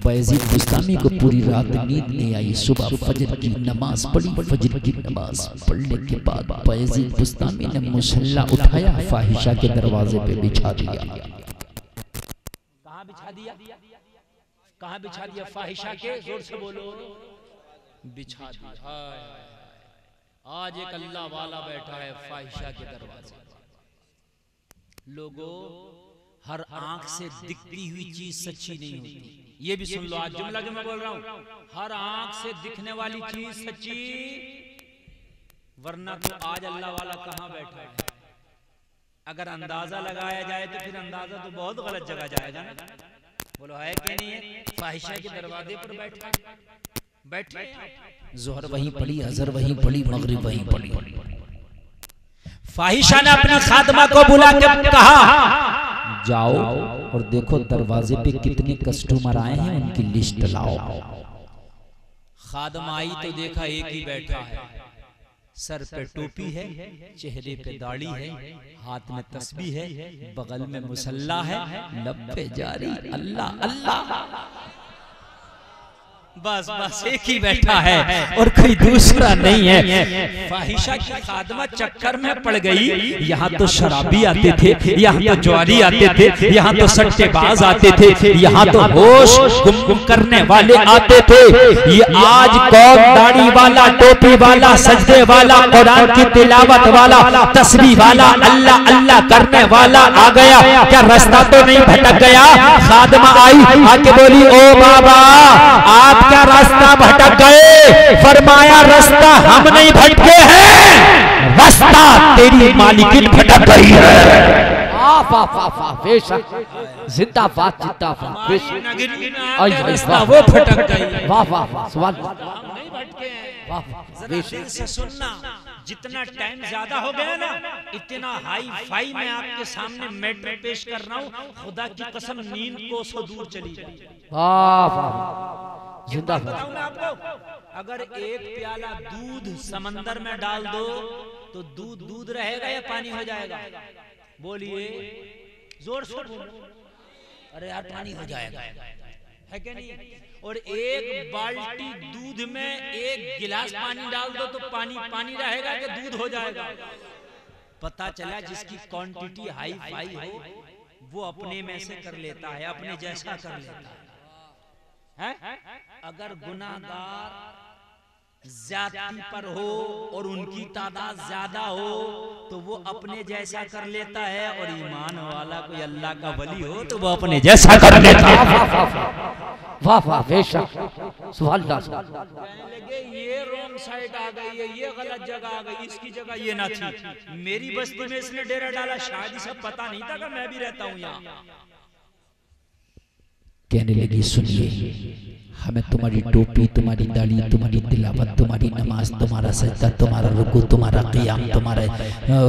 बायजीद बुस्तामी को पूरी रात नींद नहीं आई। सुबह फजर की नमाज पढ़ी। फजर की नमाज पढ़ने के बाद बायजीद बुस्तामी ने मुसल्ला उठाया, फाहिशा के दरवाजे पे बिछा दिया। कहाँ बिछा दिया? कहाँ बिछा दिया? फाहिशा के, जोर से बोलो, बिछा दिया। आज एक अल्लाह वाला बैठा है फाहिशा के दरवाजे। लोगों, हर आंख से दिखती हुई चीज सच्ची नहीं होती। ये भी सुन लो, आज जुमला जो मैं बोल रहा हूं, हर आंख से दिखने वाली चीज सच्ची, वरना तो आज अल्लाह वाला कहां बैठा है। अगर अंदाजा लगाया जाए तो फिर अंदाजा तो बहुत गलत जगह जाएगा ना। बोलो है कि नहीं है? फाहिशा के दरवाजे पर बैठे, जोहर वहीं पड़ी, अजर वहीं पड़ी, मगरिब वहीं पड़ी। फाहिशा ने अपनी खादमा को बुला के कहा, जाओ और देखो दरवाजे पे कितने कस्टमर आए हैं, उनकी लिस्ट लाओ। खादमा आई तो देखा एक ही बैठा है, सर पे टोपी है, चेहरे पे दाढ़ी है, हाथ में तस्बीह है, बगल में मुसल्ला है, लब पे जारी अल्लाह अल्लाह। बस बस एक ही बैठा है और कोई दूसरा नहीं है। फाहिशा की खादमा चक्कर में पड़ गई। यहाँ तो शराबी आते थे, यहाँ तो ज्वारी आते थे, यहाँ तो सट्टेबाज आते थे, यहाँ तो होश गुम करने वाले आते थे। ये आज कौन दाढ़ी वाला, टोपी वाला, सजदे वाला, कुरान की तिलावत वाला, तस्बीह वाला, अल्लाह अल्लाह करने वाला आ गया। क्या रास्ता तो नहीं भटक गया? खादमा आई, आके बोली, ओ बाबा आप क्या रास्ता भटक गए? फरमाया, रास्ता हम नहीं भटके हैं, रास्ता तेरी मालिकिन भटक गई है। जिंदाबाद जिंदाबाद, रास्ता वो भटक गई। वाह वाह वाह, सवाल नहीं भटके हैं। जरा दिल से सुनना, जितना टाइम ज्यादा हो गया ना, इतना हाई फाई मैं आपके सामने मैटर पेश कर रहा हूँ, खुदा की कसम नींद को सो दूर चली जाए। वाह वाह जिंदाबाद। बताऊं मैं आपको, अगर एक प्याला दूध समंदर में डाल दो तो दूध दूध रहेगा या पानी हो जाएगा? बोलिए, जोर से बोलो। अरे यार पानी हो जाएगा, है क्या नहीं? और एक बाल्टी दूध में एक गिलास पानी डाल दो तो पानी पानी रहेगा कि दूध हो जाएगा? पता चला जिसकी क्वांटिटी हाई फाई हो वो अपने में से कर लेता है, अपने जैसा कर लेता है। अगर गुनाहगार ज्यादती पर हो और उनकी तादाद ज्यादा हो तो वो अपने जैसा कर लेता है, और ईमान वाला कोई अल्लाह का वली हो तो वो अपने जैसा कर लेता है। वाह वाह बेशक सुभान अल्लाह। कहने लगे ये रॉन्ग साइड आ गई है, ये गलत जगह आ गई, इसकी जगह ये ना थी। मेरी बस्ती में इसने डेरा डाला, शायद इसे पता नहीं था कि मैं भी रहता हूँ यहाँ। कहने लगी सुनिए, हमें तुम्हारी टोपी, तुम्हारी दाढ़ी, तुम्हारी तिलावत, तुम्हारी नमाज, तुम्हारा सजदा, तुम्हारा रुकू, तुम्हारा क़ियाम, तुम्हारे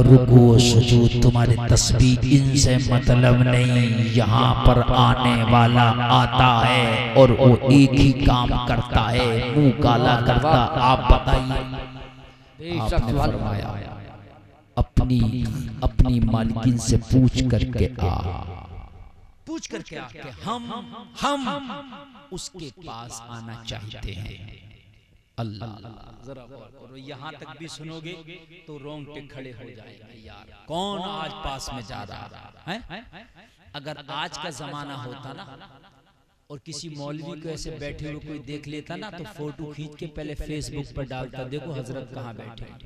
रुकू और सुजूद, तुम्हारे तस्बीह, इनसे मतलब नहीं। यहाँ पर आने वाला आता है और वो एक ही काम करता है, मुंह काला करता। आप बताइए। आपने फरमाया अपनी मालकिन से पूछ करके पूछ करके आके हम उसके पास आना चाहते हैं। अल्लाह जरा गौर करो, यहाँ तक भी सुनोगे तो रोंगटे खड़े हो जाएंगे। यार कौन आज पास में जा रहा है? अगर आज का जमाना होता ना और किसी मौलवी को ऐसे बैठे हुए कोई देख लेता ना तो फोटो खींच के पहले फेसबुक पर डालता, देखो हजरत कहाँ बैठे हैं।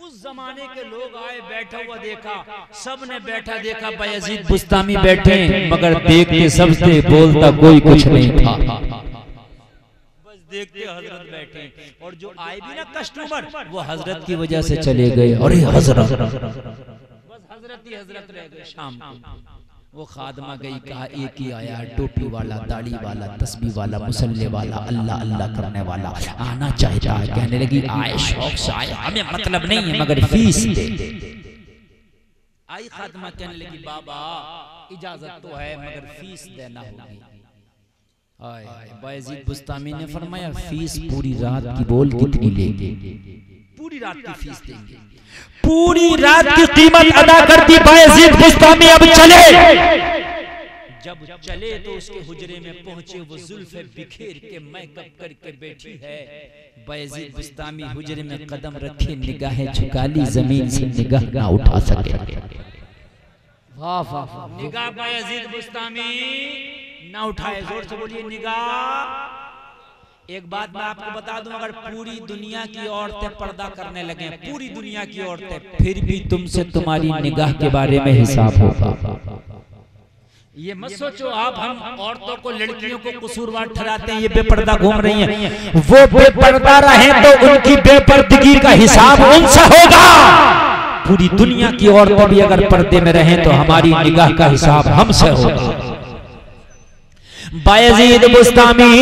उस जमाने के लोग आए, बैठा हुआ देखा, सबने बैठा देखा बायजीद बुस्तामी बैठे, मगर देखते सबसे बोलता कोई कुछ नहीं था। बस देखते हजरत बैठे, और जो आए भी ना कस्टमर वो हजरत की वजह से चले गए। अरे हजरत, बस हजरत ही हजरत रह गए। शाम को वो खादमा गई, कहा एक ही आया, टोपी वाला, दाढ़ी वाला, तस्बीह वाला, मुसल्ले वाला, अल्लाह अल्लाह करने वाला, आना चाहता है। कहने लगी आए, शौक से आए, हमें मतलब नहीं है मगर फीस दे। आई खादमा कहने लगी बाबा इजाजत तो है मगर फीस देना होगी। बायजीद बुस्तामी ने फरमाया फीस पूरी रात की बोल कितनी लेंगे? पूरी रात की फीस देंगे। पूरी रात की कीमत अदा करती बायजीद बुस्तामी। अब चले, जब चले तो उसके हुजरे में पहुंचे, वो जुल्फे बिखेर के मेकअप करके बैठी है। बायजीद बुस्तामी हुजरे में कदम रखे, निगाहें झुका ली, जमीन से निगाह ना उठा सके। वाह वाह, निगाह बायजीद बुस्तामी ना उठाए। जोर से बोलिए निगाह। एक बात मैं आपको बता दूं, अगर पूरी दुनिया की औरतें पर्दा करने लगे, पूरी दुनिया की औरतें, फिर भी तुमसे तुम्हारी निगाह के बारे में हिसाब होगा। ये मत सोचो आप हम औरतों को, लड़कियों को कसूरवार ठहराते हैं, ये बेपर्दा घूम रही हैं। वो बेपर्दा रहे तो उनकी बेपर्दगी का हिसाब उनसे होगा। पूरी दुनिया की औरतें भी अगर पर्दे में रहें तो हमारी निगाह का हिसाब हमसे होगा। बायजीद बुस्तामी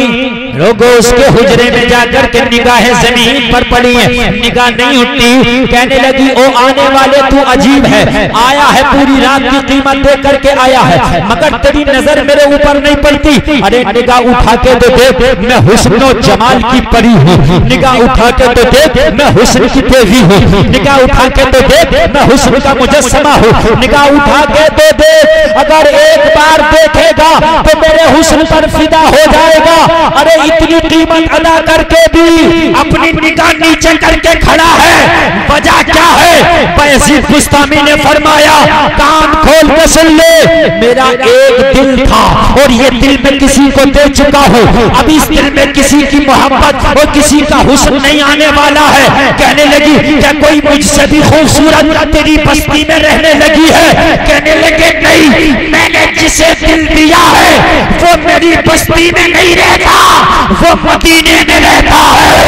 लोगों उसके हुजरे में जाकर के निगाहें जमीन पर पड़ी हैं, निगाह नहीं उठती। कहने लगी ओ आने वाले तू अजीब है, आया है पूरी रात की कीमत दे करके आया है, मगर तेरी नजर मेरे ऊपर नहीं पड़ती। अरे निगाह उठा के तो देख, मैं हुस्न और जमाल की परी हूँ। निगाह उठा के तो देख, मैं हुस्न की देवी हूँ। निगाह उठा के तो देख, मैं हुस्न का मुजस्समा हूँ। निगाह उठा के तो देख, अगर एक बार देखेगा तो मेरे हुस्न पर फिदा हो जाएगा। अरे इतनी कीमत अदा करके भी अपनी निगाह नीचे करके खड़ा है, वजह क्या है? बायजीद बुस्तामी ने फरमाया कान खोल के सुन ले, मेरा एक दिल था और ये दिल में किसी को दे चुका हूँ। अब इस दिल में किसी की मोहब्बत और किसी का हुस्न नहीं आने वाला है। कहने लगी क्या कोई मुझसे भी खूबसूरत तेरी बस्ती में रहने लगी है? कहने लगे नहीं, मैंने जिसे दिल दिया है वो मेरी बस्ती में नहीं रहता, वो मदीने में रहता है।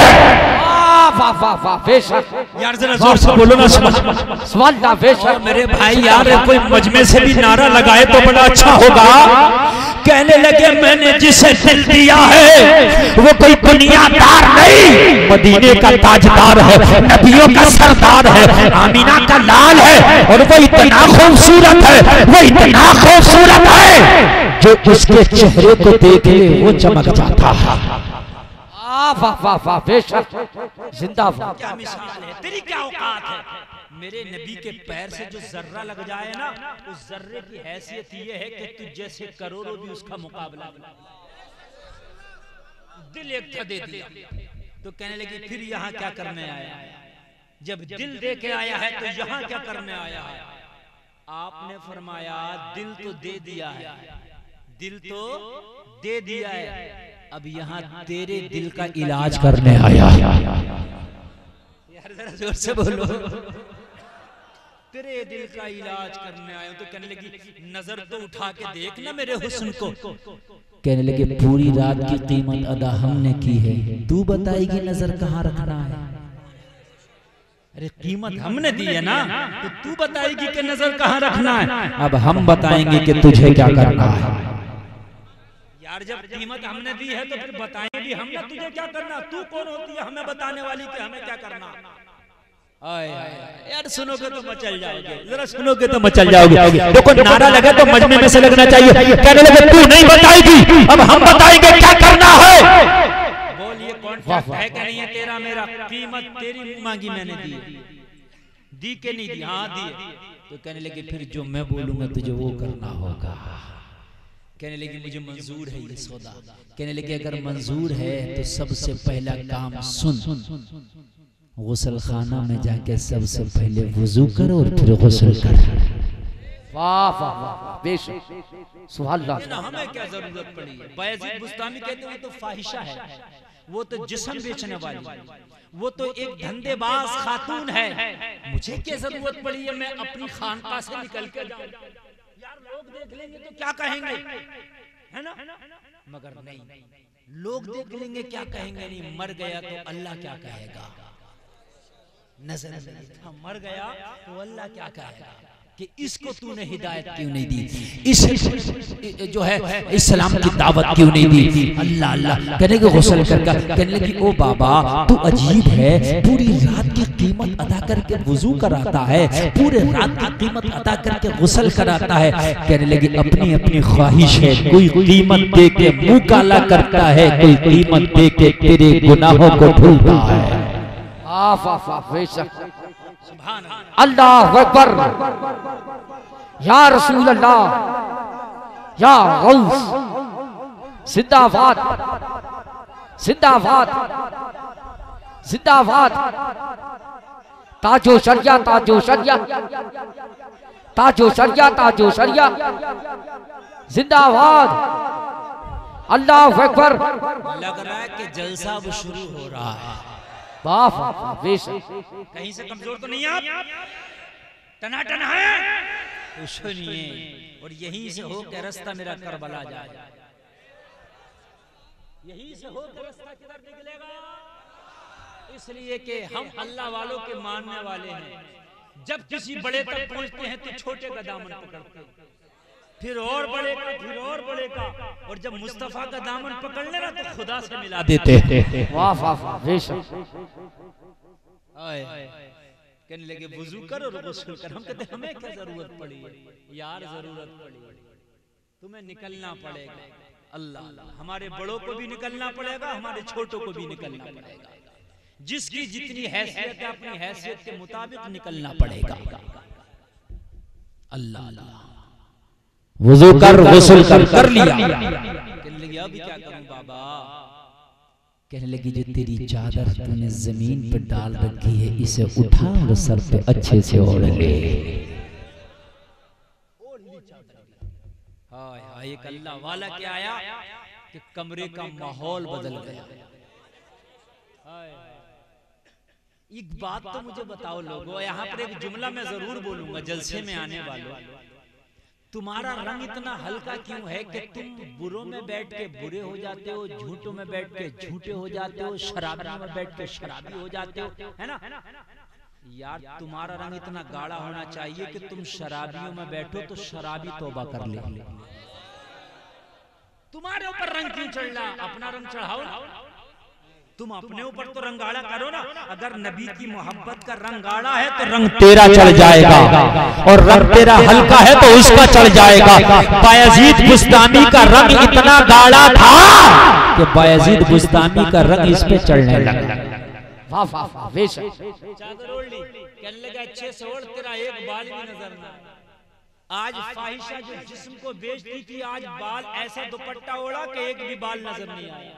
वाह वाह वाह बेशक यार जरा जोर से बोलो ना, सुभान अल्लाह बेशक। मेरे भाई यार कोई मजमे से भी नारा लगाए तो बड़ा अच्छा होगा। कहने लगे मैंने जिसे दिल दिया है वो कोई दुनियादार नहीं, मदीने का ताजदार है, नबियों का सरदार है, आमीना का लाल है, और वो इतना खूबसूरत है, वो इतना खूबसूरत है जो उसके चेहरे को देख ले वो चमक जाता है। वाह वाह वाह बेशक जिंदाबाद। क्या मिसाल है, तेरी क्या औकात है। मेरे नबी के पैर से जो जर्रा लग जाए ना, उस जर्रे की हैसियत ये है कि तू जैसे करोड़ों भी उसका मुकाबला दिल एक था दे दिया। तो कहने लगी फिर यहाँ क्या करने आया, जब दिल दे के आया है तो यहाँ क्या करने आया है। आपने फरमाया दिल तो दे दिया है, दिल तो दे दिया है, अब यहाँ तेरे दिल का इलाज करने आया। यार जरा जोर से बोलो, तेरे दिल का इलाज करने आया। तो कहने लगी नजर तो उठा के देख ना मेरे हुस्न को। कहने लगे पूरी रात की कीमत अदा हमने की है, तू बताएगी नजर कहाँ रखना है। अरे कीमत हमने दी है ना, तो तू बताएगी कि नजर कहाँ रखना है। अब हम बताएंगे कि तुझे क्या करना है। यार जब कीमत हमने दी है तो फिर बताएं भी हम ना तुझे क्या करना। तू कौन होती है हमें बताने वाली कि हमें क्या करना। यार सुनोगे तो मचल जाओगे, जरा सुनोगे तो मचल जाओगे। देखो नारा लगा तो मजमे में से लगना चाहिए। कहने लगे तू नहीं बताएगी, अब हम बताएंगे क्या करना है। बोल ये कॉन्ट्रैक्ट है कि नहीं है तेरा मेरा, कीमत तेरी मांगी मैंने दी के नहीं दी। हाँ दी। तो कहने लगे फिर जो मैं बोलूंगा तुझे वो करना होगा। कहने लगी मुझे मंजूर है ये सौदा। कहने लगे अगर मंजूर है तो सबसे पहला काम सुन, गुस्ल खाना में जाके सबसे पहले वुजू कर और फिर गुस्ल कर। वाह वाह वाह बेशक सुभान अल्लाह। हमें क्या जरूरत पड़ी है। बायजीद बुस्तामी कहते हैं वो तो फाहिशा है, वो तो जिस्म बेचने वाली, वो तो एक धंधेबाज खातून है। मुझे क्या जरूरत पड़ी है मैं अपनी खानका से निकल के जाऊं। यार लोग देख लेंगे तो क्या कहेंगे, है ना। मगर नहीं, लोग देख लेंगे क्या कहेंगे नहीं, मर गया तो अल्लाह क्या कहेगा। नजर मर गया तो अल्लाह क्या कहेगा कि इसको तूने हिदायत क्यों नहीं दी, इस जो है इस्लाम की दावत क्यों नहीं दी। अल्लाह अल्लाह कहने के गुस्ल करके कहने लगी ओ बाबा तू अजीब है, पूरी रात की कीमत अदा करके वुजू कराता है, पूरे रात की कीमत अदा करके गुस्ल कराता है। कहने लगी अपनी अपनी ख्वाहिश है, कोई कीमत दे के मुंह काला करता है, कोई कीमत दे के तेरे गुनाहों को धुलता है। अल्लाह अकबर, या रसूल अल्लाह, या गौस, जिंदाबाद जिंदाबाद जिंदाबाद। ताजो शरिया ताजो शरिया ताजो शरिया ताजो शरिया जिंदाबाद। अल्लाह अकबर। लग रहा है कि जलसा अब शुरू हो रहा है। वाह वाह बेशक। कहीं से कमजोर तो नहीं आप, टनाटन है तो सुनिए। और यहीं से हो के रास्ता मेरा करबला जाए, यहीं से हो के रास्ता किधर निकलेगा। इसलिए कि हम अल्लाह वालों के मानने वाले हैं। जब किसी बड़े तक पहुंचते हैं तो छोटे का दामन पकड़ते हैं, फिर और बड़े का, फिर और बड़े का, और जब मुस्तफा का दामन पकड़ लेना तो खुदा से मिला देते हैं। वाह वाह वाह बेशक। कहने लगे वुजू कर और गुस्ल कर। हम कहते हमें क्या जरूरत पड़ी है। यार जरूरत पड़ी, तुम्हें निकलना पड़ेगा। अल्लाह हमारे बड़ों को भी निकलना पड़ेगा, हमारे छोटों को भी निकलना पड़ेगा। जिसकी जितनी हैसियत है अपनी हैसियत के मुताबिक निकलना पड़ेगा। अल्लाह वुजू कर गुस्ल कर लिया। कहने लगी अभी क्या करूं बाबा। कहने लगी जो तेरी चादर तूने जमीन पर डाल रखी है इसे उठा और सर पे अच्छे से ओढ़ ले। हाय हाय एक अल्लाह वाला क्या आया कि कमरे का माहौल बदल गया। एक बात तो मुझे बताओ लोगों, यहाँ पर एक जुमला मैं जरूर बोलूंगा जलसे में आने वालों। तुम्हारा रंग इतना हल्का क्यों है कि तुम बुरों में बैठ के बुरे हो जाते हो, झूठों में बैठ के झूठे हो जाते हो, शराबियों में बैठ के शराबी हो जाते हो, है ना? यार तुम्हारा रंग इतना गाढ़ा होना चाहिए कि तुम शराबियों में बैठो तो शराबी तौबा कर ले। तुम्हारे ऊपर रंग क्यों चढ़ रहा? अपना रंग चढ़ाओ ना, तुम अपने ऊपर तो रंग गाढ़ा करो ना। अगर नबी की मोहब्बत का रंग गाढ़ा है तो रंग तेरा चढ़ जाएगा, और रंग तेरा हल्का है तो उसका चढ़ जाएगा। बायजीद बुस्तामी का रंग इतना गाढ़ा था कि बायजीद बुस्तामी का रंग इस पे चढ़ने लगा। वाह वाह वाह, बेशक। चादर ओढ़ ली, कहने लगा अच्छे से ओढ़, तेरा एक बाल भी नजर ना। आज फाहिशा जो जिस्म को बेचती थी, आज बाल ऐसा दुपट्टा ओढ़ा कि एक भी बाल नजर नहीं आया,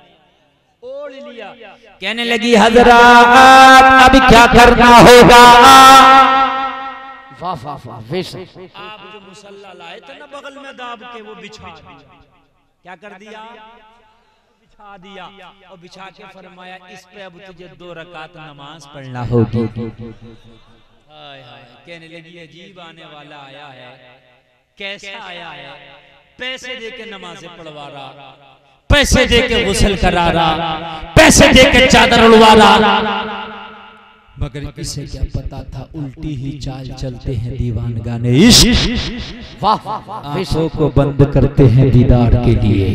ओढ़ लिया। कहने लगी हजरात अब क्या करना होगा? वाह वाह वाह, बेशक। आप जो मुसल्ला लाए थे ना बगल में दाब के, वो बिछा दिया। क्या कर दिया? बिछा दिया। और बिछा के फरमाया इस पे अब तुझे 2 रकात नमाज पढ़ना होगी। हाय हाय, कहने लगी अजीब आने वाला आया है। कैसा आया है? पैसे दे के नमाजें पढ़वा रहा, पैसे दे के गुस्ल करा रहा, पैसे दे के चादर उड़वा रहा, मगर इसे क्या पता था उल्टी ही चाल चलते हैं दीवान गाने इश्क। वाह वाह वाह, आंखों को बंद करते हैं दीदार के लिए।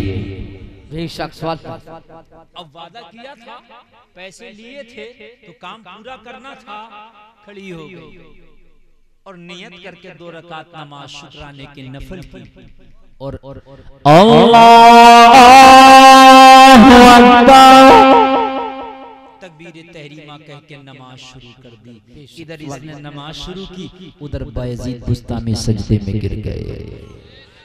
बेशक सवाल। अब वादा किया था, पैसे लिए थे तो काम पूरा करना था। खड़ी हो गई और नियत करके 2 रकात नमाज शुक्राने की नफल की, और अल्लाह तकबीर तहरीमा कह के नमाज शुरू कर दी। इधर इसने नमाज शुरू की, उधर बायजीद बुस्तामी सजदे में गिर गए।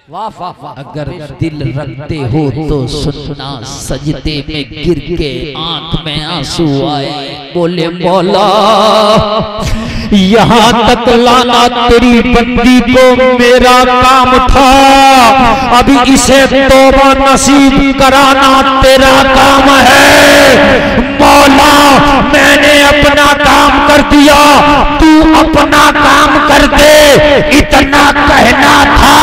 वाह वाह वाह, अगर दिल रखते हो तो सुनना, सजदे में गिर के आंख में आंसू आए, बोले मौला यहाँ तक लाना तेरी बंदी को मेरा काम था, अभी इसे तौबा नसीब कराना तेरा काम है। मौला मैंने अपना काम कर दिया, तू अपना काम कर दे। इतना कहना था,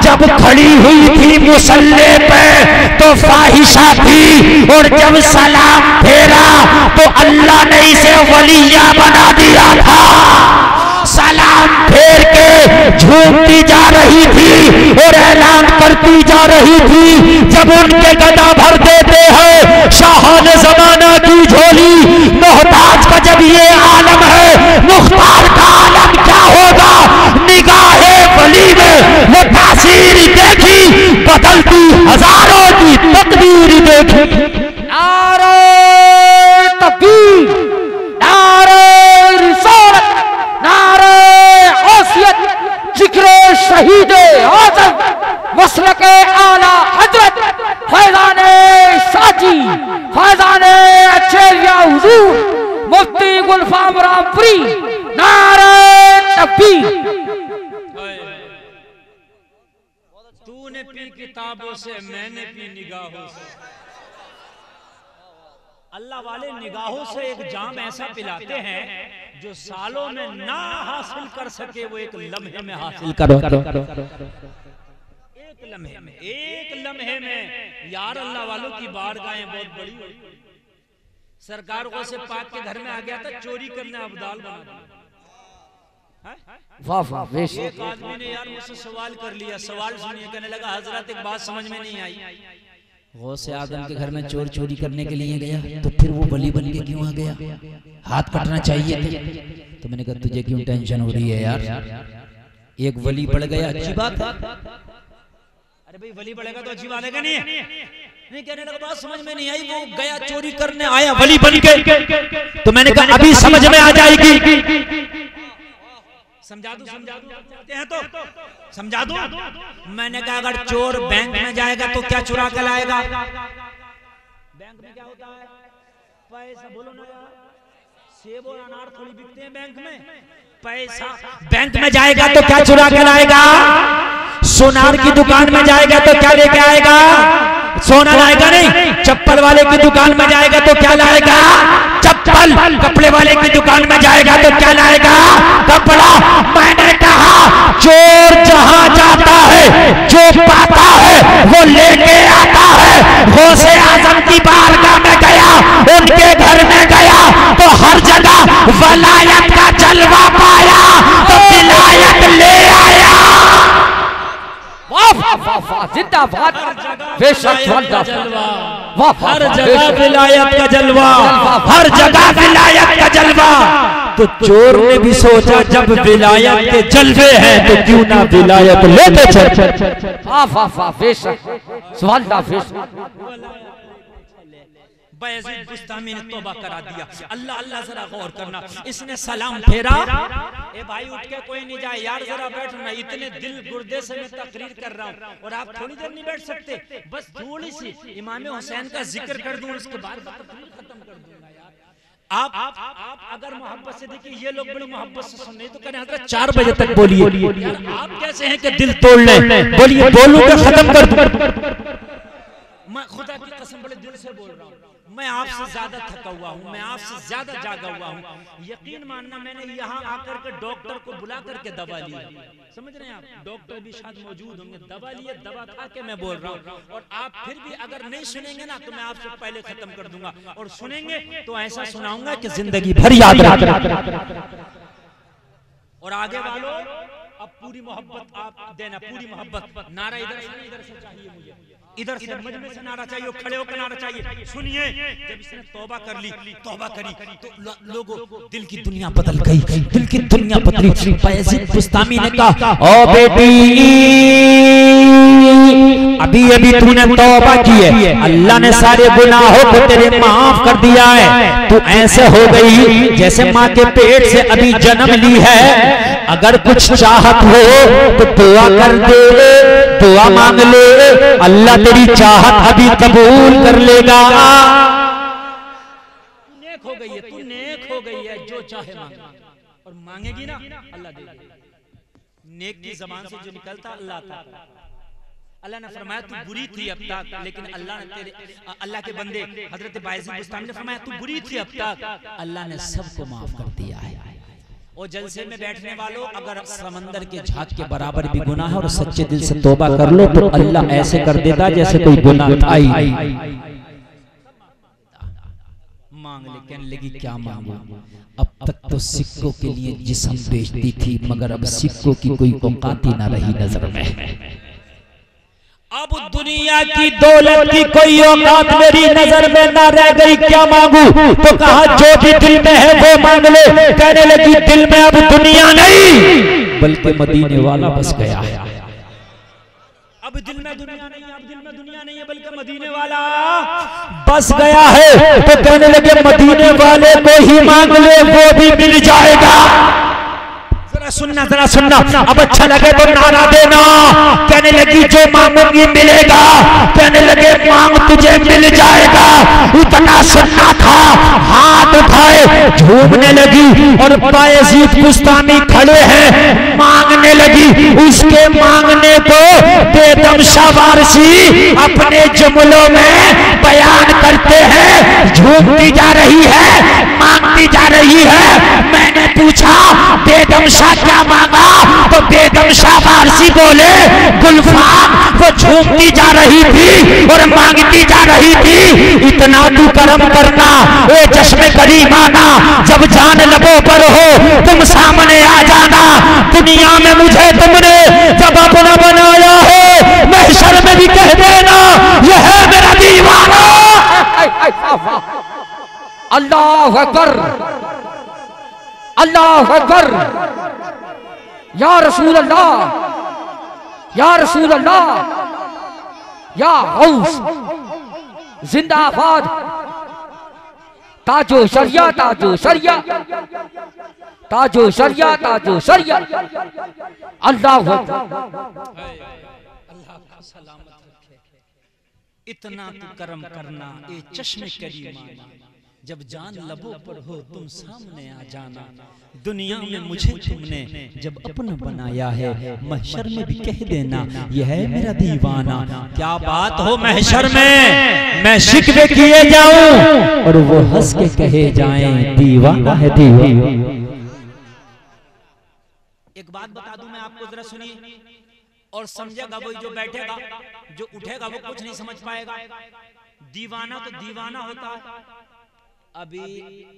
जब खड़ी हुई थी मुसल्ले पे तो फाहिशा थी, और जब सलाम फेरा तो अल्लाह ने इसे वलिया बना दिया था। सलाम फेर के झूमती जा रही थी और ऐलान करती जा रही थी, जब उनके गदा भर देते हैं शाहान जमाना की झोली, मोहताज का जब ये आलम है, मुख्तार का आलम क्या होगा? निगाहे वली में वो तासीर देखी, बदलती हजारों की तकदीर देखी। नारे तकबीर, नारे रिसालत, नारे गौसियत, जिक्रे शहीदे आज़म, मसलके आला हजरत, फैज़ाने साजी, फैज़ाने अचेरिया हुजूर, मुफ्ती गुलफाम रामपुरी, नारे तकबीर। तूने पी किताबों से, मैंने पी निगाहों से। अल्लाह वाले निगाहों से एक जाम ऐसा पिलाते हैं जो सालों में ना हासिल कर सके, वो एक लम्हे में हासिल करो एक लम्हे में। यार अल्लाह वालों की बारगाहें बहुत बड़ी बड़ी। सरकार को से पाक के घर में आ गया था, चोरी करने अब्दाल बना। वाह वाह, बेशक। एक आदमी ने यार मुझसे सवाल कर लिया, सवाल सुनिए, कहने लगा हजरत एक बात समझ में नहीं आई। गौसे आदम के घर में चोर चोरी करने के लिए गया, तो फिर वो वली बन के क्यों आ गया? हाथ कटना चाहिए थे। तो मैंने कहा तुझे क्यों टेंशन हो रही है यार, एक वली बढ़ गया, अच्छी बात है। अरे भाई वली बढ़ेगा तो अच्छी बात है, नहीं कहने लगा बात समझ में नहीं आई, वो गया चोरी करने आया वली बन के। तो मैंने कहा अभी समझ में आ जाएगी। समझा दूं चाहते हैं तो समझा दूं। मैंने कहा अगर चोर बैंक में जाएगा तो क्या चुरा के लाएगा? बैंक में क्या होता है? पैसा। बोलो ना यार, सेब और अनार थोड़ी बिकते हैं बैंक में। पैसा। बैंक में जाएगा तो क्या चुरा के लाएगा? सोनार की दुकान में जाएगा तो क्या लेके आएगा? सोना लाएगा नहीं। चप्पल वाले की दुकान में जाएगा तो क्या लाएगा? चप्पल। कपड़े वाले की दुकान में जाएगा तो क्या लाएगा? कपड़ा। मैंने कहा चोर जहां जाता है पाता है वो लेके आता है। गौसे आजम की बारगाह में गया, उनके घर में गया तो हर जगह वलायत का जलवा पाया, तो विलायत ले आया। वाह वाह वाह वाह, जिंदाबाद, बेशक वाह, हर जगह विलायत का जलवा, हर जगह विलायत का जलवा। तो चोर ने भी सोचा जब विलायत के जलवे हैं तो क्यों ना विलायत लेते चल। वाह वाह वाह, बेशक सुभान अल्लाह, बेशक। बायजीद बुस्तामी ने तौबा करा दिया। अल्लाह अल्लाह, जरा गौर करना, इसने सलाम फेरा, ए भाई उठ के कोई नहीं जाए यार, जरा बैठो ना, इतने दिल गुर्दे से मैं तकरीर कर रहा हूँ और आप थोड़ी देर नहीं बैठ सकते? बस थोड़ी सी इमाम हुसैन का जिक्र कर दूं, उसके बाद खत्म कर दूंगा यार। आप अगर मोहब्बत से देखिए, ये लोग बड़ी मोहब्बत से सुन रहे तो करें हजरत 4 बजे तक बोलिए। आप कैसे हैं कि दिल तोड़ लें? बोलिए, बोलूंगा खत्म कर दूं। मैं खुदा की कसम बड़े दिल से बोल रहा हूँ, मैं आपसे ज्यादा थका हुआ हूँ, मैं आपसे ज्यादा जागा हुआ हूँ। यकीन मानना, मैंने यहाँ आकर के डॉक्टर को बुला करके दवा ली, समझ रहे हैं आप? डॉक्टर भी शायद मौजूद होंगे, दवा लिए, दवा खा के मैं बोल रहा हूँ। और आप फिर भी अगर नहीं सुनेंगे ना तो मैं आपसे पहले खत्म कर दूंगा, और सुनेंगे तो ऐसा सुनाऊंगा कि जिंदगी भर याद रखें। और आगे वालों, अब पूरी मोहब्बत आप देना, पूरी मोहब्बत। नारा इधर से चाहिए मुझे, इधर से मजमे से नारा चाहिए, खड़े होकर नारा चाहिए। सुनिए, जब इसने तौबा कर ली, तौबा करी तो लोगों दिल की दुनिया बदल गई, दिल की दुनिया बदली। बायजीद बुस्तामी ने कहा, ओ बेटी अभी अभी तूने तौबा की है, अल्लाह ने सारे गुनाहों को तेरे माफ कर दिया है। तू ऐसे हो गई जैसे माँ के पेट से अभी जन्म ली है। अगर कुछ चाहत हो तो दुआ कर दे, दुआ मांग ले, अल्लाह तेरी चाहत अभी कबूल कर लेगा। नेक हो गई है, तू नेक हो गई है, जो चाहे मांगे, और मांगेगी ना अल्लाह देगा। नेक की जबान से जो निकलता अल्लाह आता। अल्लाह ने फरमाया तू बुरी थी अब तक, लेकिन अल्लाह ने तेरे, अल्लाह के बंदे हजरत बायजीद बुस्तामी ने फरमाया तू बुरी थी अब तक, अल्लाह ने सबको माफ कर दिया है। और जलसे में बैठने वालों, अगर समंदर के झाग के बराबर भी गुनाह है और सच्चे दिल से तौबा कर लो तो अल्लाह ऐसे कर देता जैसे कोई गुनाह था ही। मांग ले, कहने लगी क्या मांगू? अब तक तो सिक्कों के लिए जिस्म बेचती थी, मगर अब सिक्कों की कोई औकात ही ना रही नजर में। अब दुनिया की दौलत की कोई औकात मेरी नजर में ना रह गई, क्या मांगू? तो कहा जो भी दिल में है वो मांग ले। कहने लगी दिल में अब दुनिया नहीं बल्कि मदीने वाला बस गया है। अब दिल में दुनिया नहीं, अब दिल में दुनिया नहीं है बल्कि मदीने वाला बस गया है। तो कहने लगे मदीने वाले को ही मांग ले, वो भी मिल जाएगा। सुनना, जरा सुनना, अब अच्छा लगे तो नारा देना। कहने लगी जो मांगूंगी मिलेगा, कहने लगे मांग तुझे मिल जाएगा। इतना सुनना था, हाथ उठाए झूमने लगी और बायजीद बुस्तामी खड़े हैं, मांगने लगी। उसके मांगने को बेदम शावारसी अपने जुमलों में बयान करते हैं। झूमती जा रही है, मांगती जा रही है। मैंने पूछा बेदम शाह क्या मांगा, तो बेगम शाह फारसी बोले गुलफाम वो झूमती जा रही थी और मांगती जा रही थी। इतना तू करम करना ए चश्मे करीमाना, जब जान लबों पर हो तुम सामने आ जाना। दुनिया में मुझे तुमने जब अपना बनाया है, महशर में भी कह देना ये है मेरा दीवाना। अल्लाह अकबर, अल्लाह अकबर, या रसूल अल्लाह, या रसूल अल्लाह, या गौस जिंदाबाद। ताजो शरिया, ताजो शरिया, ताजो शरिया, ताजो शरिया। अल्लाह सलामत रखे। इतना तू करम करना ए चश्मे करीमाना, जब जान लबों पर हो तुम सामने आ जाना। दुनिया में मुझे तुमने जब अपना बनाया है, महशर में भी कह देना यह है मेरा दीवाना। क्या बात हो महशर में मैं शिकवे किए जाऊं और वो हंस के कहे जाएं दीवाना है दीवाना। एक बात बता दूं मैं आपको, जरा सुनिए। और समझेगा वही जो बैठेगा, जो उठेगा वो कुछ नहीं समझ पाएगा। दीवाना तो दीवाना होता है। अभी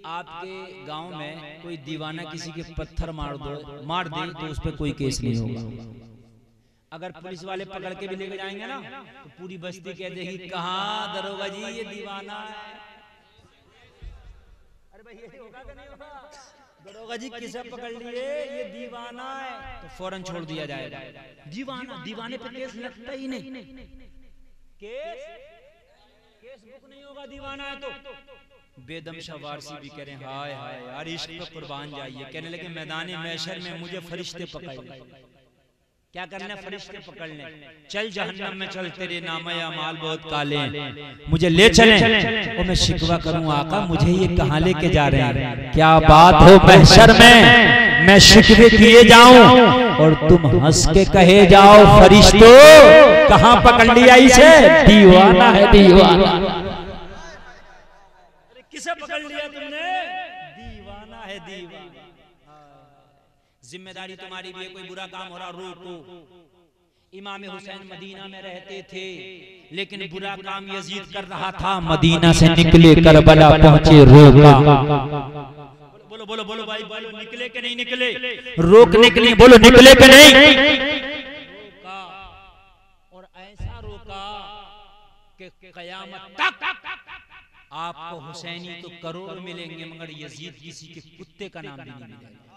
आपके गांव में कोई दीवाना किसी के पत्थर मार दे तो उस पर कोई केस नहीं होगा। अगर पुलिस वाले पकड़ के भी लेके जाएंगे ना तो पूरी बस्ती कह देगी कहाँ दरोगा जी ये दीवाना है। अरे भाई ये होगा कि नहीं होगा? दरोगा जी किसे पकड़ लिए, ये दीवाना है, तो फौरन छोड़ दिया जाएगा। दीवाने पे केस लगता ही नहीं। केस बुक नहीं होगा दीवाना है तो। बेदम शवारसी भी कह रहे हैं हाय हाय यार इश्क पे कुर्बान जाइए। कहने लगे मैदान महशर में मुझे फरिश्ते पकड़ ले। क्या करना फरिश्ते पकड़ने? चल जहन्नम में चल, तेरे नामे अमाल बहुत काले हैं, मुझे ले चलें। और मैं शिकवा करूं आका मुझे ये कहां लेके जा रहे हैं? क्या बात हो महशर में मैं शिकवे किए जाऊं और तुम हंस के कहे जाओ फरिश्तों कहां पकड़ लिया इसे? दीवाना है दीवाना। किसे पकड़ लिया तुमने? दीवाना है दीवाना। जिम्मेदारी तुम्हारी भी है, कोई बुरा काम हो रहा रोको। इमाम हुसैन मदीना में रहते थे लेकिन बुरा काम यजीद कर रहा था। मदीना से निकले करबला पहुंचे रोका। बोलो बोलो बोलो भाई बोलो, निकले के नहीं निकले? रोकने के लिए बोलो, निकले के नहीं? रोका और ऐसा रोका कि कयामत तक आपको हुसैनी तो करोड़ मिलेंगे मगर यजीद किसी के कुत्ते का नाम भी नहीं मिलेगा।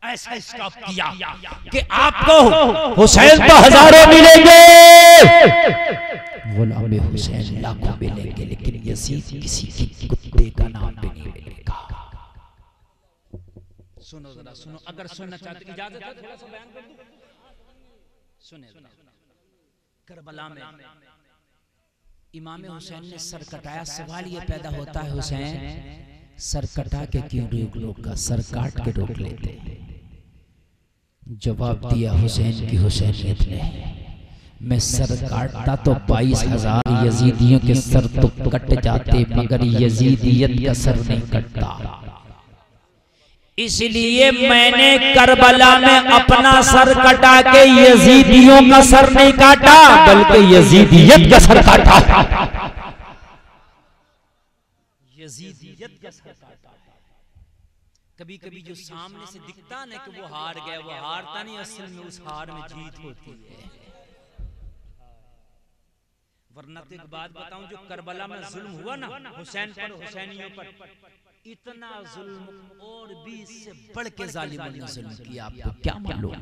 ऐसा स्टॉप किया कि आपको हुसैन तो हजारों मिलेंगे, गुलाम हुसैन लाखों मिलेंगे लेकिन यजीद किसी के कुत्ते का नाम भी नहीं मिलेगा। सुनो जरा सुनो, अगर सुनना चाहते इजाजत है थोड़ा सा बयान कर दूं? सुने करबला में इमाम हुसैन ने सर कटाया। सवाल ये पैदा होता है हुसैन सर कटा के क्यों रोका? सर काट के रोक लेते। जवाब दिया हुसैन की हुसैनियत ने, मैं सर काटता तो 22,000 यजीदियों के सर तो कट जाते मगर यजीदियत का सर नहीं कटता। इसलिए मैंने करबला में अपना सर कटा के यजीदियों का सर नहीं काटा बल्कि यजीदियत का सर काटा। यजीदियत का सर काटा है। कभी कभी जो सामने से दिखता ना कि वो हार गया, वो हारता नहीं, असल में उस हार में जीत होती है। वरना तो एक बात बताऊं, जो करबला में जुल्म हुआ ना हुसैन पर, हुसैनियों पर, इतना जुल्म और भी इससे बढ़ के जालिमों ने जुल्म किया। आपको क्या मालूम?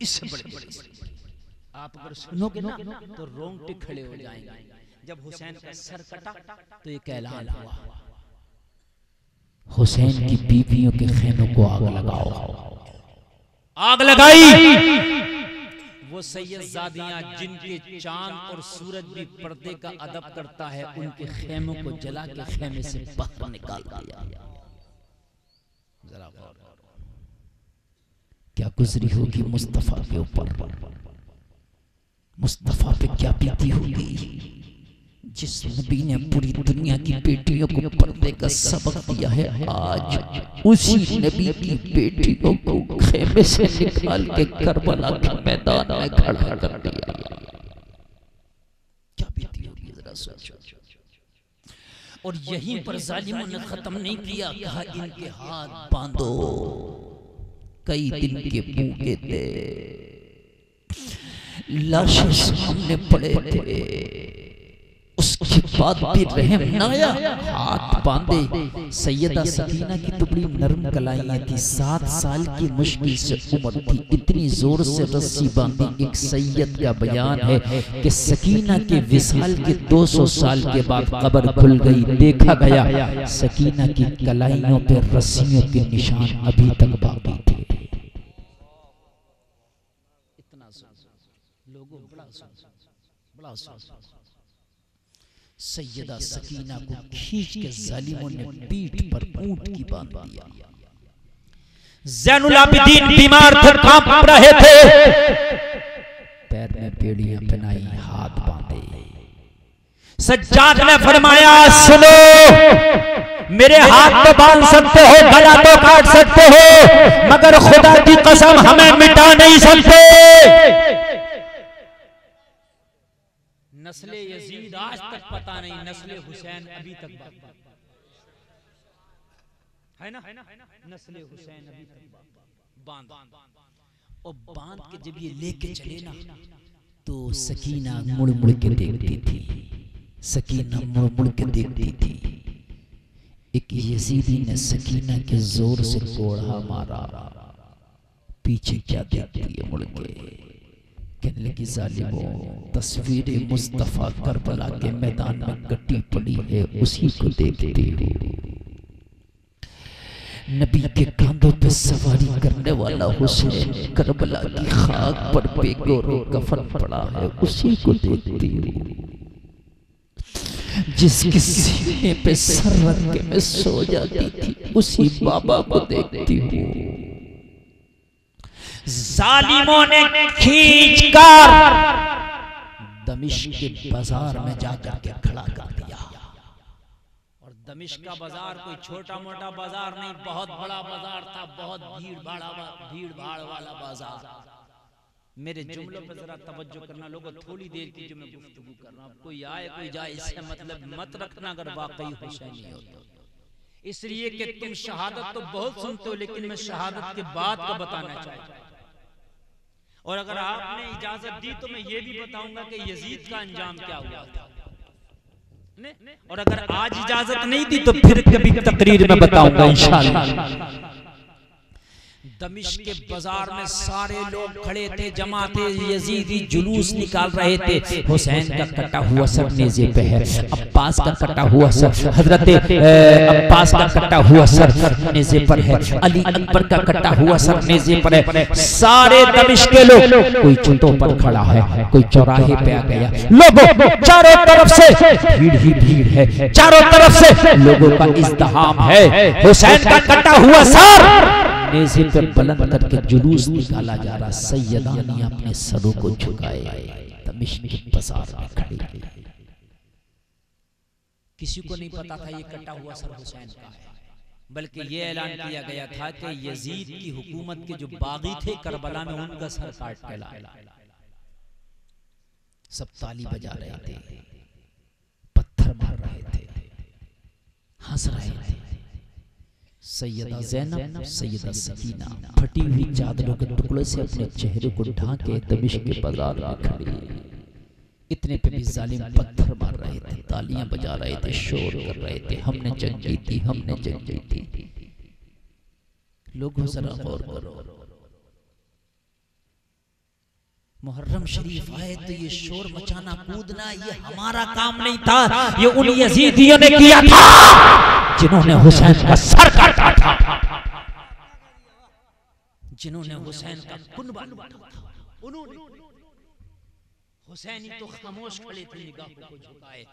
इससे बड़े आप अगर सुनोगे ना तो रोंगटे खड़े हो जाएंगे। जब हुसैन का सर कटा तो ये ऐलान हुआ, हुसैन की बीवियों के खेमों को आग लगाओ। आग लगाई। वो सैयदजादियां जिनके चांद और सूरज भी पर्दे का अदब करता है, उनके खेमों को जला के खेमे से बाहर निकाल दिया। जरा गौर करो, क्या गुजरी होगी मुस्तफा के ऊपर, मुस्तफा पे क्या बीती होगी। जिस नबी ने पूरी दुनिया की बेटियों को पर्दे का सबक दिया है, आज उसी नबी की बेटियों को खेमे से निकाल के करबला के मैदान में खड़ा कर दिया। क्या बीती होगी जरा सोचो। और यहीं पर जालिमों ने खत्म नहीं किया, कहा इनके हाथ बांधो। कई दिन के भूखे थे, लाशें सामने पड़े थे, उसके बाद भी रहम न आया, हाथ बांधे। सैयदा सकीना की तो बड़ी नरम कलाइयां थी, 7 साल की मुश्किल से उम्र थी, इतनी जोर से रस्सी बांधी। एक सैयद का बयान है कि सकीना के विसाल के 200 साल के बाद कब्र खुल गई, देखा गया सकीना की कलाइयों पे रस्सियों के निशान अभी तक बाकी थे। इतना लोगों बड़ा सैयदा सकीना को खींच के जालिमों ने पीठ पर ऊंट की बांध दिया। ज़ैनुल आबिदीन बीमार थे, कांप रहे थे, पैर में बेड़ियां पहनाई, हाथ बांधे। सज्जाद ने फरमाया सुनो, मेरे हाथ तो बांध सकते हो, गला तो काट सकते हो, मगर खुदा की कसम हमें मिटा नहीं सकते। नस्ले यजीद आज तक पता नहीं, नस्ले हुसैन अभी तक है ना, नस्ले हुसैन अभी तक बांध और बांध के जब ये लेके चले ना तो सकीना मुड़ मुड़ के देखती थी, सकीना मुड़ मुड़ के देखती थी। एक यजीदी ने सकीना के जोर से कोड़ा मारा, पीछे क्या देखती है मुड़ के, कहने लगी जालिमों, तस्वीर मुस्तफा करबला के मैदान में कटी पड़ी है, उसी को देखती हो। नबी के कांधों पे सवारी करने वाला हुसैन करबला की खाक पर बेगोरो कफन पड़ा है, उसी को देखती हो। जिसके सीने पे सर रख के मैं सो जाती थी, उसी बाबा को देखती हूँ। जालिमों ने खींचकर दमिश्क के बाजार में जाकर के खड़ा कर दिया। और दमिश्क का बाजार कोई छोटा मोटा बाजार नहीं, बहुत बड़ा बाजार था, बहुत भीड़ भाड़ वाला बाजार। मेरे जुमलों पर जरा तवज्जो करना लोगों, थोड़ी देर की जो मैं गुफ्तगू कर रहा हूँ, कोई आए कोई जाए इससे मतलब मत रखना अगर वाकई हुसैनी हो तो। इसलिए कि तुम शहादत तो बहुत सुनते हो, लेकिन मैं शहादत के बाद का बताना चाहता हूँ। और अगर आपने इजाजत दी तो मैं ये भी बताऊंगा कि यजीद का अंजाम क्या हुआ था। और अगर आज इजाजत नहीं दी तो फिर कभी तकरीर में बताऊंगा इंशाअल्लाह। दमिश्क के बाजार में सारे लोग खड़े थे, जमा थे, यजीदी जुलूस निकाल रहे थे। हुसैन का कटा हुआ सर नेज़े पे है, अब्बास का कटा हुआ सर, हजरत अब्बास का कटा हुआ सर नेज़े पर है, अली अकबर का कटा हुआ सर नेज़े पर है। सारे दमिश्क के लोग, कोई छतों पर खड़ा है, कोई चौराहे पे आ गया, लोगों चारों तरफ से भीड़ ही भीड़ है, चारों तरफ से लोगों का इज़्तिहाम है। हुसैन का कटा हुआ सर नेज़े पे बुलंद करके जुलूस निकाला जा रहा। सैयदानी अपने सरों को झुकाए दमिश्क के बाजार में खड़ी। किसी को नहीं पता था ये कटा हुआ सर हुसैन का है, बल्कि ये ऐलान किया गया था कि यजीद की हुकूमत के जो बागी थे करबला में, उनका सर काट के लाए। सब ताली बजा रहे थे, पत्थर मार रहे थे, हंस रहे थे। सैयदा ज़ैनब, सैयदा सकीना फटी हुई चादरों के टुकड़े से अपने चेहरे को ढांके दमिश्क के बाजार में खड़ी। इतने पे भी जालिम पत्थर मार रहे थे, तालियां बजा रहे थे, शोर कर रहे थे, हमने जंग जीती, हमने जंग जीती। लोगों जरा गौर करो, मुहर्रम शरीफ आए तो ये शोर मचाना, कूदना, ये हमारा काम नहीं था, ये उन यजीदियों ने किया था जिन्होंने हुसैन का सर काटा था, जिन्होंने हुसैन का कुनबा लूटा था। उन्होंने हुसैनी तो खामोश खड़े थे, निगाहों को झुकाए।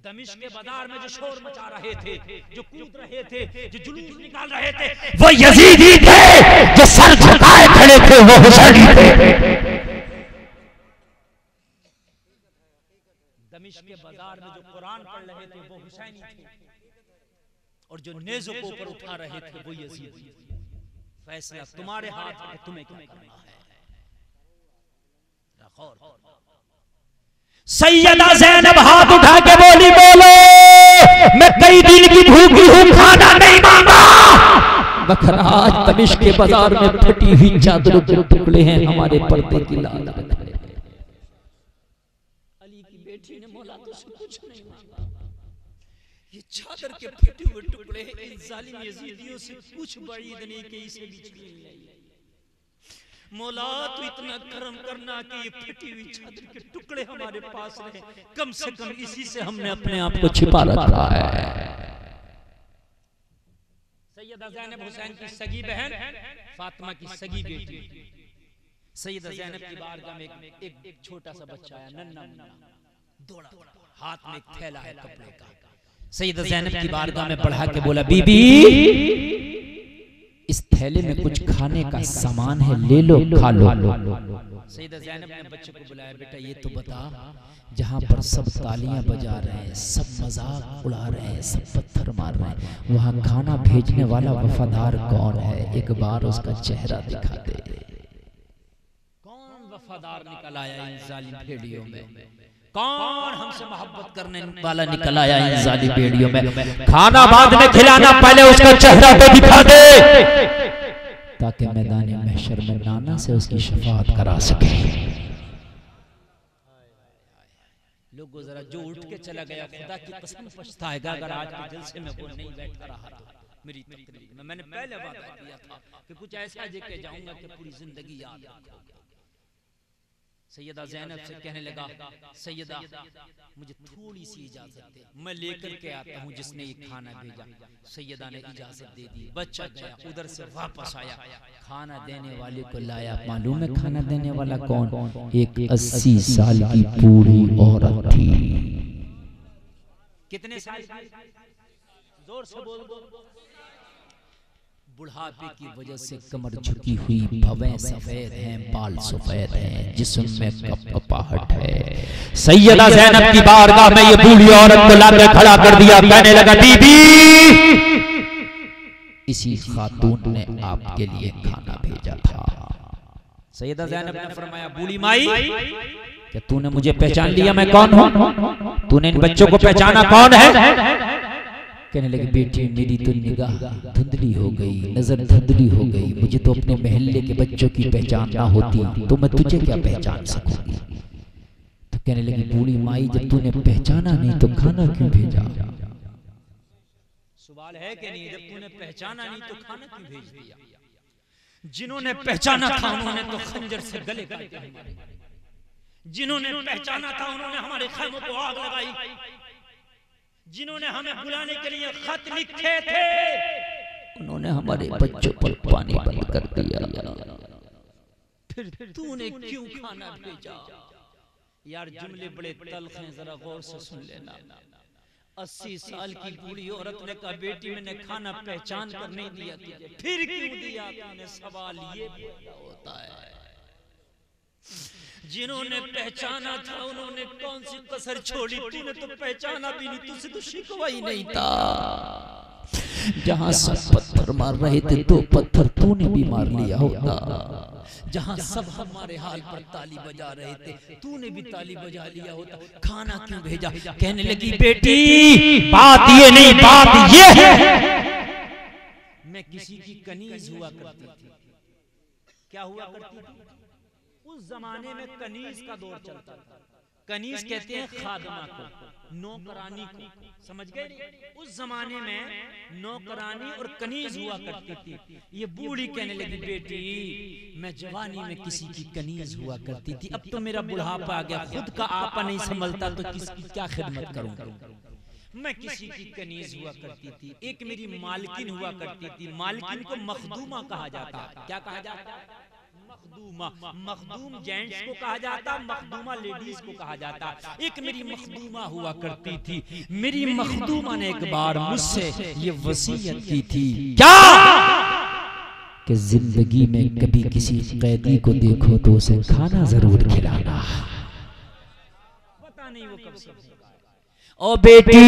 दमिश्क के बाजार में जो शोर मचा रहे थे, जो कूद रहे थे, जो जुलूस निकाल रहे थे, वो यजीदी थे। जो सर झुकाए खड़े थे वो हुसैनी थे। दमिश्क के बाजार में जो कुरान पढ़ रहे थे वो हुसैनी थे, और जो नेज़ों को ऊपर उठा रहे थे वो यजीदी। फैसला तुम्हारे हाथ में, तुम्हें क्या करना है। सैयदा ज़ैनब हाथ उठा के बोली, बोलो मैं कई दिन की भूखी हूँ, खाना नहीं मांगा, मगर आज दमिश्क के बाजार में फटी हुई चादरों के टुकड़े हैं, हमारे पर्दे की लाल। अली की बेटी ने मौला तुझसे कुछ नहीं मांगा, ये चादर के फटे हुए टुकड़े इन जालिम यजीदियों से कुछ बड़ी नहीं कि इसे भी छीन ले। मौला तू इतना करम करना कि ये फटी हुई चादर के टुकड़े हमारे पास रहे, कम से कम इसी से हमने अपने आप को छिपा रखा है। सैयदा ज़ैनब हुसैन की सगी बहन, फातिमा की सगी बेटी। सैयदा ज़ैनब की बारगाह में एक छोटा सा बच्चा आया, नन्हा मुन्ना, दौड़ा, हाथ में एक थैला है कपड़े का। सैयदा ज़ैनब की बारगाह में बढ़ा के बोला, बीबी इस थैले में कुछ खाने का सामान है, ले लो खा लो। सैयदा ज़ैनब ने बच्चे को बुलाया, बेटा ये तो बता, जहाँ पर सब तालियां बजा रहे हैं, सब मजाक उड़ा रहे हैं, सब पत्थर मार रहे हैं, वहाँ खाना भेजने वाला वफादार कौन है? एक बार उसका चेहरा दिखा दे। कौन वफादार निकल आया इन जालिम भेड़ियों में? कौन हमसे मोहब्बत करने वाला निकल आया इन जालिम भेड़ियों में? खाना बाद में खिलाना, पहले उसका चेहरा तो दिखा दे, ताकि मैदान महशर में नाना से उसकी शफाअत करा सके। लोगों जरा जो उठ के चला गया, खुदा की कसम पछताएगा अगर आज के जलसे में वो नहीं बैठा रहा तो। मेरी तकरीर में मैंने पहले वादा किया था कि कुछ ऐसा लेके जाऊंगा कि पूरी जिंदगी याद रखोगे। सैयदा ज़ैनब से कहने लगा, सैयदा मुझे थोड़ी सी इजाजत दे, मैं लेकर के आता हूँ जिसने ये खाना भेजा। सैयदा ने इजाजत दे दी, बच्चा गया, उधर से वापस आया, खाना देने वाले को लाया। मालूम है खाना देने वाला कौन? एक 80 साल की बूढ़ी औरत थी। कितने साल? जोर से बोल दो। बुढ़ापे की वजह से कमर झुकी हुई, भवें सफेद हैं, बाल सफेद हैं, जिस्म में कपकपाहट है। सैयदा ज़ैनब की बारगाह में ये बूढ़ी औरत को लाकर खड़ा कर दिया, कहने लगा, बीबी इसी खातून ने आपके लिए खाना भेजा था। सैयदा ज़ैनब ने फरमाया, बूढ़ी माई क्या तूने मुझे पहचान लिया? मैं कौन हूँ? तूने इन बच्चों को पहचाना कौन है? कहने लगी, बेटी मेरी तो निगाह धुंधली हो गई, नजर धुंधली हो गई, मुझे तो अपने महल्ले के बच्चों की पहचान ना होती तो मैं तुझे क्या पहचान सकूंगी? तो कहने लगी, बूढ़ी माई जब तूने पहचाना नहीं तो खाना क्यों भेजा? सवाल है कि नहीं, जब तूने पहचाना नहीं तो खाना क्यों भेज दिया? जिन्होंने पहचाना था उन्होंने तो खंजर से गले काटे, जिन्होंने पहचाना था उन्होंने हमारे खैमों को आग लगाई, जिन्होंने हमें बुलाने के लिए खत लिखे थे उन्होंने हमारे बच्चों पर पानी बंद कर दिया। फिर तूने क्यों खाना भेजा? यार जुमले बड़े तल्ख हैं, जरा गौर से सुन लेना। 80 साल की बूढ़ी औरत ने कहा, बेटी मैंने खाना पहचान कर नहीं दिया तुझे, फिर क्यों दिया तूने? सवाल ये होता है। जिन्होंने पहचाना था उन्होंने कौन सी कसर छोड़ी? तूने तो पहचाना भी नहीं, तुझसे तो शिकवा ही नहीं था। जहाँ सब पत्थर मार रहे थे तो पत्थर तूने भी मार लिया होता। जहाँ सब हमारे हाल पर ताली बजा रहे थे तूने भी ताली बजा लिया होता। खाना क्यों भेजा? कहने लगी, बेटी बात ये नहीं, बात ये है मैं किसी की कनीज हुआ करती थी। क्या हुआ करती थी? उस जमाने में कनीज का दौर चलता था। कनीज कहते हैं खादमा को, नौकरानी को, समझ गए? उस जमाने में नौकरानी और कनीज हुआ करती थी। ये बूढ़ी कहने लगी, बेटी मैं जवानी में किसी की कनीज हुआ करती थी, अब तो मेरा बुढ़ापा आ गया, खुद का आपा नहीं संभलता तो किसकी क्या खिदमत करूंगा? मैं किसी की कनीज हुआ करती थी। एक मेरी मालकिन हुआ करती थी। मालकिन को मखदूमा कहा जाता। क्या कहा जाता? मखदूमा। मखदूम जेंट्स को कहा जाता, मखदूमा लेडीज को कहा जाता। एक मेरी मखदूमा हुआ करती थी। मेरी मखदूमा ने एक बार मुझसे ये वसीयत की थी। क्या? कि जिंदगी में कभी किसी कैदी को देखो तो उसे खाना जरूर खिलाना। पता नहीं वो कब से। ओ बेटी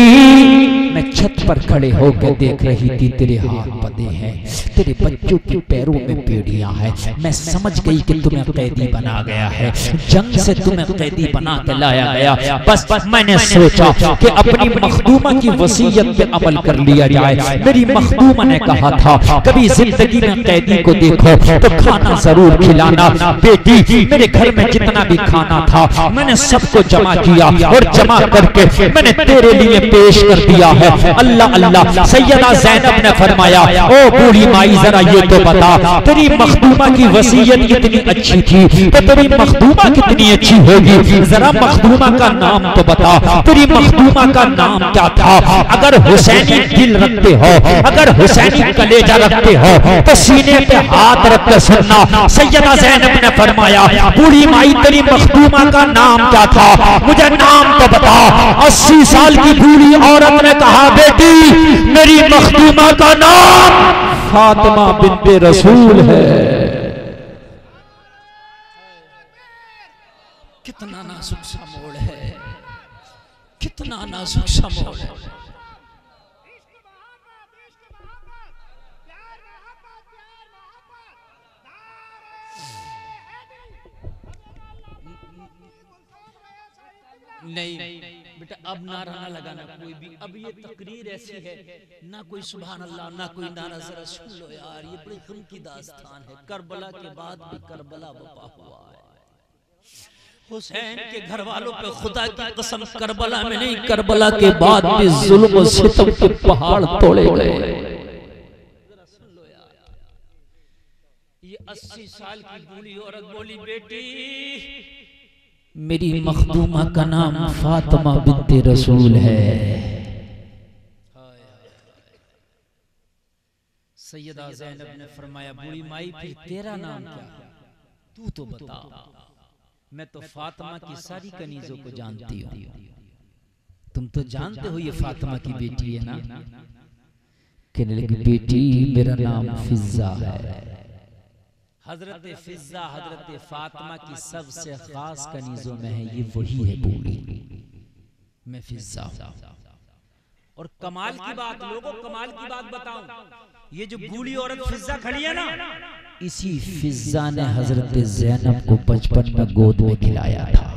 मैं छत पर खड़े होकर देख रही थी, तेरे हाथ बंधे हैं, तेरे बच्चों के पैरों में बेड़ियां हैं। मैं समझ गई कि तुम्हें कैदी बना गया है, जंग से तुम्हें कैदी बना के लाया गया। बस मैंने सोचा कि अपनी मखदूमा की वसीयत पे अमल कर लिया जाए। मेरी मखदूमा ने कहा था, कभी जिंदगी में कैदी को देखो तो खाना जरूर खिलाना। बेटी मेरे घर में जितना भी खाना था मैंने सबको जमा किया और जमा करके मैंने तेरे लिए पेश कर दिया है। अल्लाह अल्लाह। सैयदा ज़ैनब ने फरमाया, ओ बूढ़ी माई जरा ये तो बता, तेरी मखदूमा की वसीयत कितनी अच्छी थी तो तेरी मखदूमा कितनी अच्छी होगी? जरा मखदूमा का नाम तो बता, तेरी मखदूमा का नाम क्या था? अगर हुसैनी दिल रखते हो, अगर हुसैनी कलेजा रखते हो तो सीने पे हाथ रख कर सुनना। सैयदा ज़ैनब ने फरमाया, बूढ़ी माई तेरी मखदूमा का नाम क्या था? मुझे नाम तो बता। 80 साल की बूढ़ी औरत ने कहा, बेटी मेरी मखदूमा का नाम फातिमा बिन्ते रसूल है। कितना नाजुक सा मोड़ है, कितना नाजुक सा मोड़ है। नहीं बेटा, अब नारा ना लगाना कोई भी। अब ये तकरीर ऐसी है, ना कोई सुभान अल्लाह, ना कोई नारा। जरा सुन लो यार, ये बड़ी गम की दास्तान है। करबला के बाद भी करबला बपा हुआ है। हुसैन के घर वालों पे खुदा की कसम करबला में नहीं, करबला के बाद भी जुल्म और सितम के पहाड़ तोड़े गए। जरा सुन लो यार, ये 80 साल की बूढ़ी औरत बोली, बेटी मेरी मखदूमा का नाम फातिमा बिन्ते रसूल है। सैयदा ज़ैनब ने फरमाया, बूढ़ी माई फिर तेरा नाम क्या है, तू तो बता। मैं तो फातिमा की सारी कनीजों को जानती हूँ। तुम तो जानते हो ये फातिमा की बेटी है ना। कहने लगी, बेटी मेरा नाम फिजा है। हजरत फिजा हजरत फातिमा की सबसे खास कनीजों में है, ये वही है बूढ़ी। मैं फिजा और कमाल की बात, लोगों कमाल की बात बताऊं, ये जो बूढ़ी औरत फिजा खड़ी है ना, इसी फिजा ने हजरत ज़ैनब को बचपन में गोद में खिलाया था।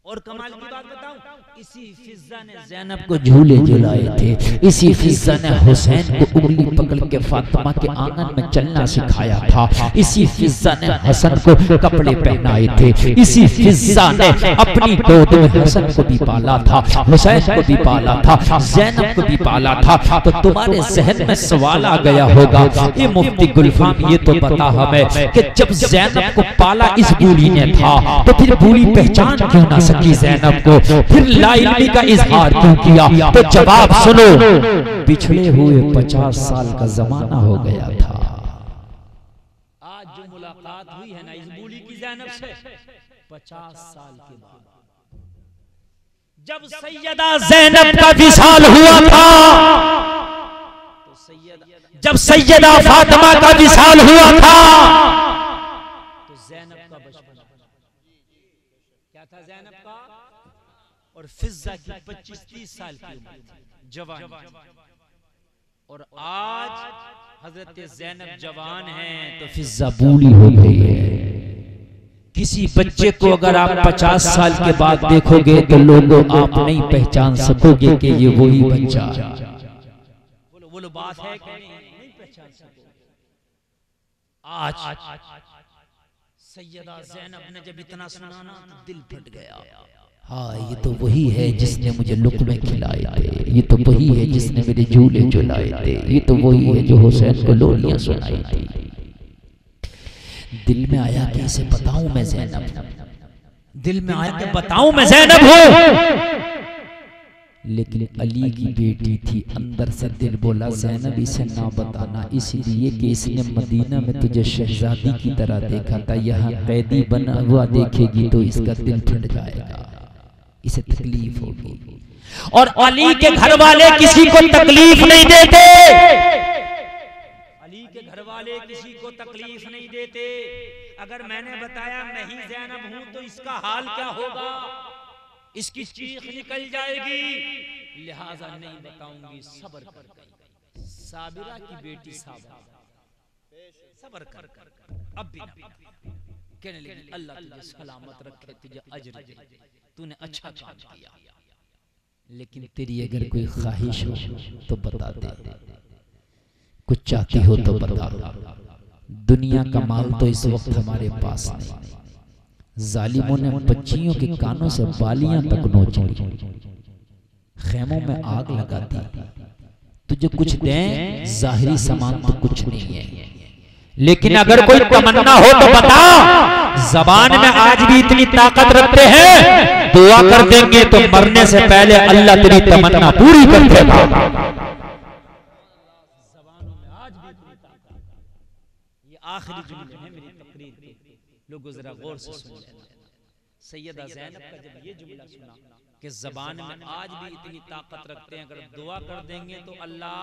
और कमाल की बात बताऊं, इसी फिजा ने ज़ैनब को झूले झुलाए थे। इसी फिजा ने हुसैन को उंगली पकड़ के फातिमा के आंगन में चलना सिखाया था। इसी फिजा ने हसन को कपड़े पहनाए थे। इसी फिजा ने अपनी गोद में हसन को भी पाला था, हुसैन को भी पाला था, ज़ैनब को भी पाला था। तो तुम्हारे जहन में सवाल आ गया होगा, ये मुफ्ती गुलफाम ये तो बता हमें कि जब ज़ैनब को पाला इस बूढ़ी ने था, तो फिर बूढ़ी पहचान क्यों ना सकी ज़ैनब को, फिर लाइल्मी का इजहार क्यों किया? तो जवाब सुनो, पिछड़े हुए 50 साल का जमाना हो गया था। आज जो मुलाकात हुई है ना इस बूढ़ी की ज़ैनब से 50 साल के बाद, जब सैयदा ज़ैनब का विसाल हुआ था, जब सैयदा फातिमा का विसाल हुआ था, तो ज़ैनब का बचपन क्या था, ज़ैनब का और फिजा की 25-30 साल की उम्र थी, जवान। और आज हजरत ज़ैनब जवान हैं तो फिजा बूढ़ी हो गई है। किसी बच्चे को अगर आप 50 साल के बाद देखोगे तो लोगों आप नहीं पहचान सकोगे कि ये वही बच्चा। बोलो बात है कि नहीं पहचान सकोगे। आज सैयदा ज़ैनब ने जब इतना सुना ना तो दिल फट गया। हाँ, ये तो वही है जिसने मुझे लुक़मे खिलाए थे, ये तो वही है जिसने मेरे झूले झुलाए थे, ये तो वही है जो हुसैन को लोलियां सुनाई थी। दिल में आया कि इसे बताऊं मैं ज़ैनब, दिल में आया कि बताऊं मैं ज़ैनब हूं। लेकिन अली की बेटी थी, अंदर से दिल बोला ज़ैनब इसे ना बताना, इसलिए कि इसने मदीना में तुझे शहजादी की तरह देखा था, यहाँ कैदी बना हुआ देखेगी तो इसका दिल फट जाएगा, इसे तकलीफ होगी। और अली के घर वाले किसी को तकलीफ नहीं देते, अली के घर वाले किसी को तकलीफ नहीं देते। अगर मैंने बताया मैं ही ज़ैनब हूं तो इसका हाल क्या होगा, इसकी चीख निकल जाएगी, लिहाजा नहीं बताऊंगी। सब्र कर गई साबिरा की बेटी साबिरा, सब्र कर अब भी कहने लगी अल्लाह तुझे सलामत रखे, तुझे अजर दे, तूने अच्छा काम किया। लेकिन तेरी अगर कोई ख्वाहिश हो तो बता दे, कुछ चाहती हो तो बता। दुनिया का माल तो इस वक्त हमारे पास नहीं। जालिमों ने बच्चियों के कानों से बालियां तक नोच ली, खेमों में आग लगा दी। तुझे कुछ दें, जाहिरी सामान तो कुछ नहीं है, लेकिन अगर कोई तमन्ना हो तो बता। जबान में आज भी इतनी ताकत रखते हैं, दुआ कर देंगे तो मरने से पहले अल्लाह तेरी तमन्ना पूरी कर देगा। जबानों में आज भी इतनी ताकत। ये आखिरी जुमले हैं मेरी तकरीर के, लोगों जरा गौर से सुन लेना। सैयदा ज़ैनब का जब ये जुमला सुना कि जबान में आज भी इतनी ताकत रखते हैं, अगर दुआ कर देंगे तो अल्लाह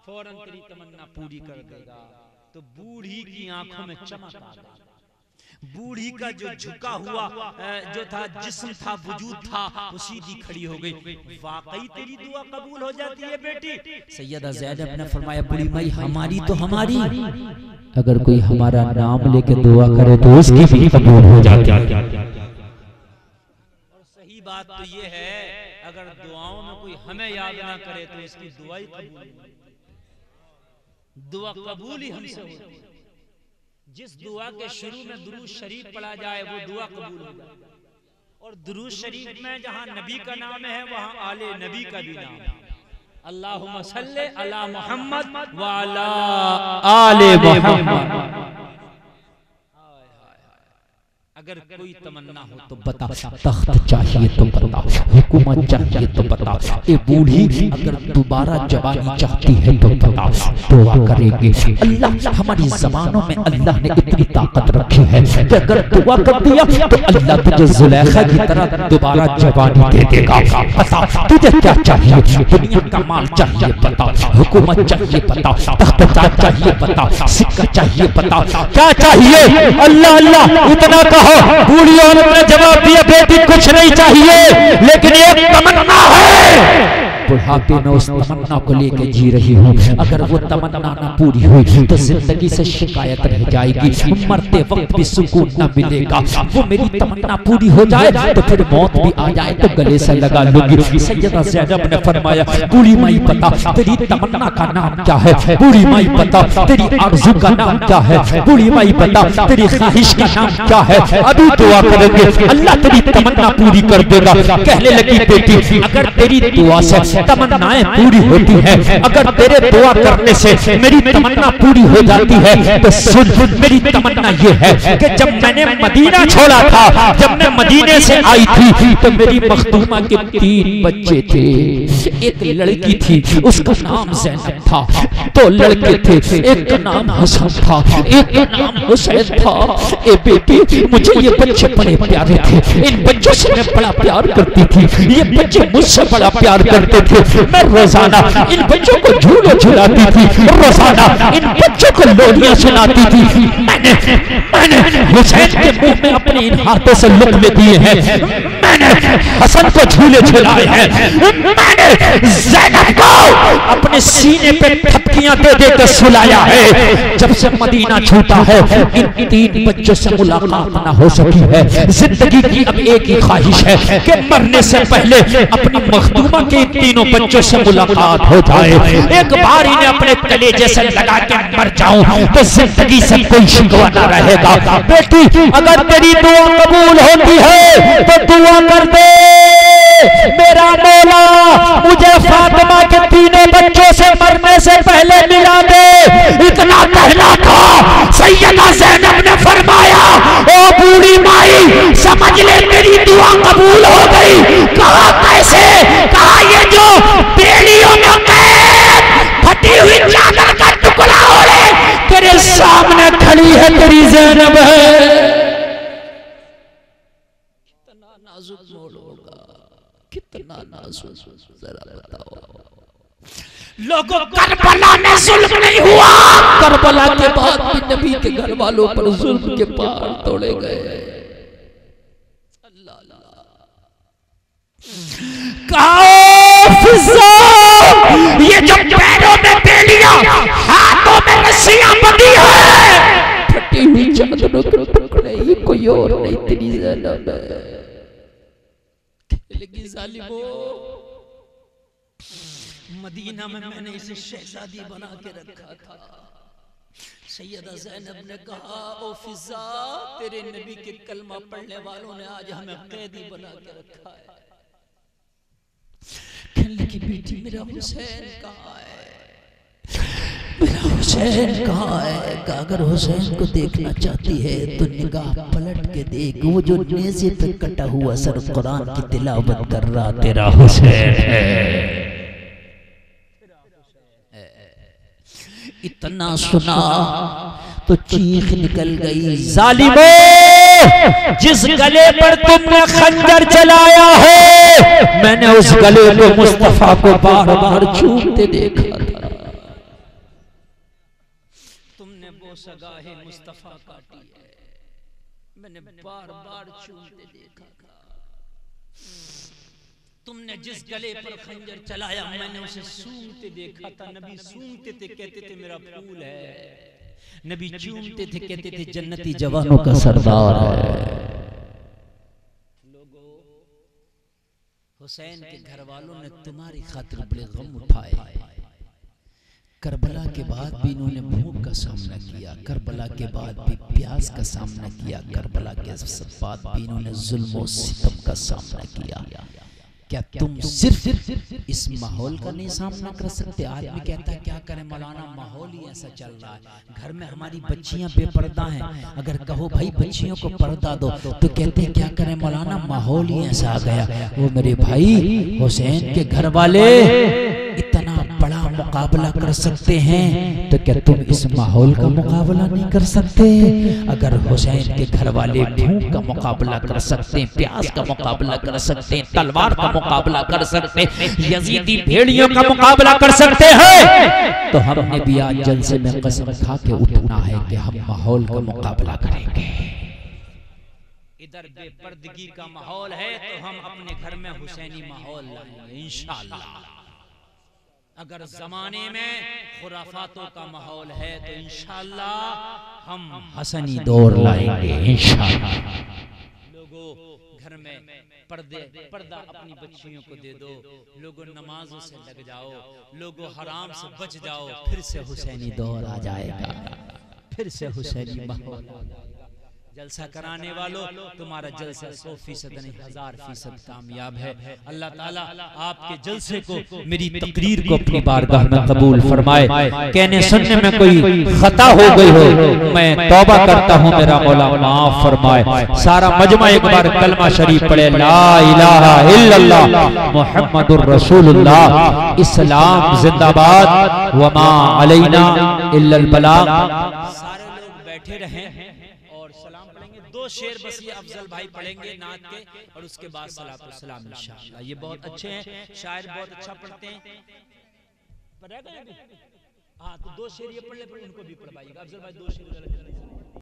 फौरन तेरी तमन्ना पूरी कर देगा। तो बूढ़ी की आंखों में चमक आ गई। बूढ़ी का जो झुका हुआ जो था जिस्म था, वजूद था, वो सीधी खड़ी हो गई। वाकई तेरी दुआ कबूल हो जाती है बेटी। सैयदा ज़ैनब ने फरमाया, बूढ़ी माई हमारी तो हमारी, अगर कोई हमारा नाम लेके दुआ करे तो उसकी भी कबूल हो जाती है। और सही बात तो ये है, अगर दुआओं में कोई हमें याद ना करे तो इसकी दुआ ही कबूल नहीं। दुआ कबूल ही हमसे होती है। जिस दुआ के शुरू में दुरूद शरीफ पढ़ा जाए वो दुआ कबूल हो जाए। और दुरूद शरीफ में जहां नबी का नाम है वहां आले नबी का भी नाम है। अल्लाहुम्मा सल्ले अला मुहम्मद व अला आले मोहम्मद। अगर कोई तमन्ना हो तो बता, तख्त चाहिए तो बता, हुकूमत चाहिए तो बता। ए बूढ़ी अगर दोबारा जवानी चाहती है तो बता, दुआ करेंगे। अल्लाह हमारी जबानों में अल्लाह ने इतनी ताकत रखी है कि अगर दुआ कर दिया तो अल्लाह तुझे जुलेखा की तरह दोबारा जवानी दे देगा। बता तुझे क्या चाहिए? दुनिया का माल चाहिए बता, हुकूमत चाहिए बता, तख्त चाहिए बता, सिक्का चाहिए बता, क्या चाहिए? अल्लाह अल्लाह इतना कहो। बूढ़ी औरत ने जवाब दिया, बेटी कुछ नहीं चाहिए, लेकिन एक तमन्ना है। बुढ़ापे में उस तमन्ना को लेकर जी रही हूँ। अगर वो तमन्ना न पूरी हुई तो जिंदगी से शिकायत रह जाएगी, मरते वक्त भी सुकून न मिलेगा। वो मेरी तमन्ना पूरी हो जाए तो फिर मौत भी आ जाए तो गले से लगा लूंगी। सैयदा ज़ैनब ने फरमाया, बूढ़ी माई बता तेरी तमन्ना का नाम क्या है? बूढ़ी माई बता तेरी आरज़ू का नाम क्या है? बूढ़ी माई बता तेरी ख्वाहिश का नाम क्या है? अभी दुआ करेंगे, अल्लाह तेरी तमन्ना पूरी कर देगा। कहने लगी, बेटी अगर तेरी दुआ से तमन्नाएं पूरी होती है, अगर तेरे दुआ करने से मेरी तमन्ना पूरी हो जाती है तो सुन, मेरी तमन्ना ये है कि जब मैंने मदीना छोड़ा था, जब मैं मदीने से आई थी तो मेरी मखदूमा के 3 बच्चे थे। एक लड़की थी, उसका नाम ज़ैनब था, 2 लड़के थे, एक का नाम हसन था, एक का नाम हुसैन था। ए बेटी मुझे ये बच्चे बड़े प्यारे थे, इन बच्चों से मैं बड़ा प्यार करती थी, ये बच्चे मुझसे बड़ा प्यार करते थे। मैं रोजाना इन बच्चों को झूले झुलाती थी, रोजाना इन बच्चों को लोरियां सुनाती थी। मैंने हुसैन के मुंह में अपने इन हाथों से लुक़मे दिए हैं, मैंने हसन को झूले झुलाए हैं, मैंने ज़ैनब को अपने सीने पे थपकियां दे दे के सुलाया है। जब से मदीना छूटा है इन 3 बच्चों से मुलाकात ना हो सकी है। जिंदगी की अब एक ही ख्वाहिश है कि मरने से पहले अपनी मखदूमा के 3 बच्चों से मुलाकात हो जाए। एक बार इन्हें अपने कलेजे से लगा के मर जाऊं तो जिंदगी से कोई शिकवा न रहेगा। बेटी अगर तेरी दुआ कबूल होती है तो दुआ कर दे, मेरा मौला मुझे फातिमा के 3 बच्चों से मरने से पहले मिला दे। इतना कहना था, सैयदा ज़ैनब ने फरमाया, ओ बूढ़ी माई समझ ले तेरी दुआ कबूल हो गई। कहा कैसे? कहा ये जो बेड़ियों में कैद फटी हुई चादर का टुकड़ा ओढ़े तेरे सामने खड़ी है तेरी ज़ैनब है। कितना नाजुक मोड़ होगा, कितना नाजुक, जरा बताओ। लोगों करबला में जुल्म नहीं हुआ, करबला के बाद भी नबी के घर वालों पर जुल्म के पहाड़ तोड़े गए। ये जो पैरों में बेड़ियां हाथों में रस्सियां बंधी है, फटी हुई चादरों के टुकड़े, ये कोई और नहीं तेरी ज़ैनब है। लेकिन जालिमो मदीना में मैंने इसे शहजादी बना के रखा था। सैयदा ज़ैनब ने कहा, ओ फिजा तेरे नबी के कलमा पढ़ने वालों ने आज हमें कैदी बना के रखा है। कहने की बेटी मेरा हुसैन कहाँ है? मेरा हुसैन कहाँ है? अगर हुसैन को देखना चाहती है तो निगाह पलट के देख, वो जो नेज़े पे कटा हुआ सर कुरान की तिलावत कर रहा तेरा हुसैन है। इतना सुना तो चीख निकल गई, जालिमो जिस गले पर तुमने खंजर चलाया है मैंने उस गले को मुस्तफा को बार बार छूते देखा था। बोसगाहे मुस्तफा काटी है, मैंने बार बार चूमते देखा था। तुमने जिस गले पर खंजर चलाया मैंने उसे सूंघते देखा था। नबी सूंघते थे, कहते थे मेरा फूल है। नबी चूमते थे, कहते थे जन्नती जवानों का सरदार है। लोगों, हुसैन के घर वालों ने तुम्हारी खातिर बड़े गम उठाए। करबला के बाद भी इन्होंने भूख का सामना किया, करबला के बाद भी प्यास का सामना किया, करबला के बाद भी इन्होंने जुल्म और सितम का सामना किया। क्या तुम सिर्फ इस माहौल का नहीं सामना कर सकते? आदमी कहता है क्या करें मौलाना, माहौल ही ऐसा चल रहा है, घर में हमारी बच्चियां बेपर्दा हैं, अगर कहो भाई बच्चियों को पर्दा दो तो कहते हैं क्या करें मौलाना, माहौल ही ऐसा आ गया। वो मेरे भाई हुसैन के घर वाले इतना बड़ा मुकाबला कर सकते हैं तो क्या तुम इस माहौल का मुकाबला नहीं कर सकते? अगर हुसैन के घर वाले भूख का मुकाबला कर सकते हैं, प्यास का मुकाबला कर सकते हैं, तलवार का मुकाबला कर सकते हैं, यजीदी भेड़ियों का मुकाबला कर सकते हैं, तो हमने भी आज जलसे में कसम खा के उठना है कि हम माहौल का मुकाबला करेंगे। इधर बेपर्दगी का माहौल है तो हम अपने घर में हुसैनी माहौल लाएंगे इंशाअल्लाह। अगर जमाने में खुराफातों का माहौल है तो इंशाअल्लाह हम हसनी दौर लाएंगे इंशाअल्लाह। लोगों, घर में पर्दा अपनी बच्चियों को दे दो, लोगों नमाजों से लग जाओ, लोगों हराम से बच जाओ, फिर से हुसैनी दौर आ जाएगा, फिर से हुसैनी माहौल। जलसा कराने वालों, तुम्हारा जलसा 100% नहीं 1000% कामयाब है। अल्लाह ताला आपके जलसे को, मेरी तकरीर को अपनी बारगाह में कबूल फरमाए। कहने सुनने में कोई खता हो गई हो मैं तौबा करता हूँ, मेरा मौला माफ फरमाए। सारा मजमा एक बार कलमा शरीफ पढ़े, ला इलाहा इल्लल्लाह मुहम्मदुर रसूलुल्लाह, इस्लाम जिंदाबाद, वमा अलैना इल्लल बलाग। सारे लोग बैठे रहें और सलाम पढ़ेंगे। 2 शेर बस ये अफजल भाई पढ़ेंगे नात के, और उसके बाद सलातो सलाम इंशाअल्लाह। ये बहुत अच्छे हैं, शायर बहुत अच्छा पढ़ते हैं। पढ़ेगा अभी? हाँ, तो 2 शेर ये पढ़ ले, उनको भी पढ़वाइएगा। अफजल भाई 2 शेर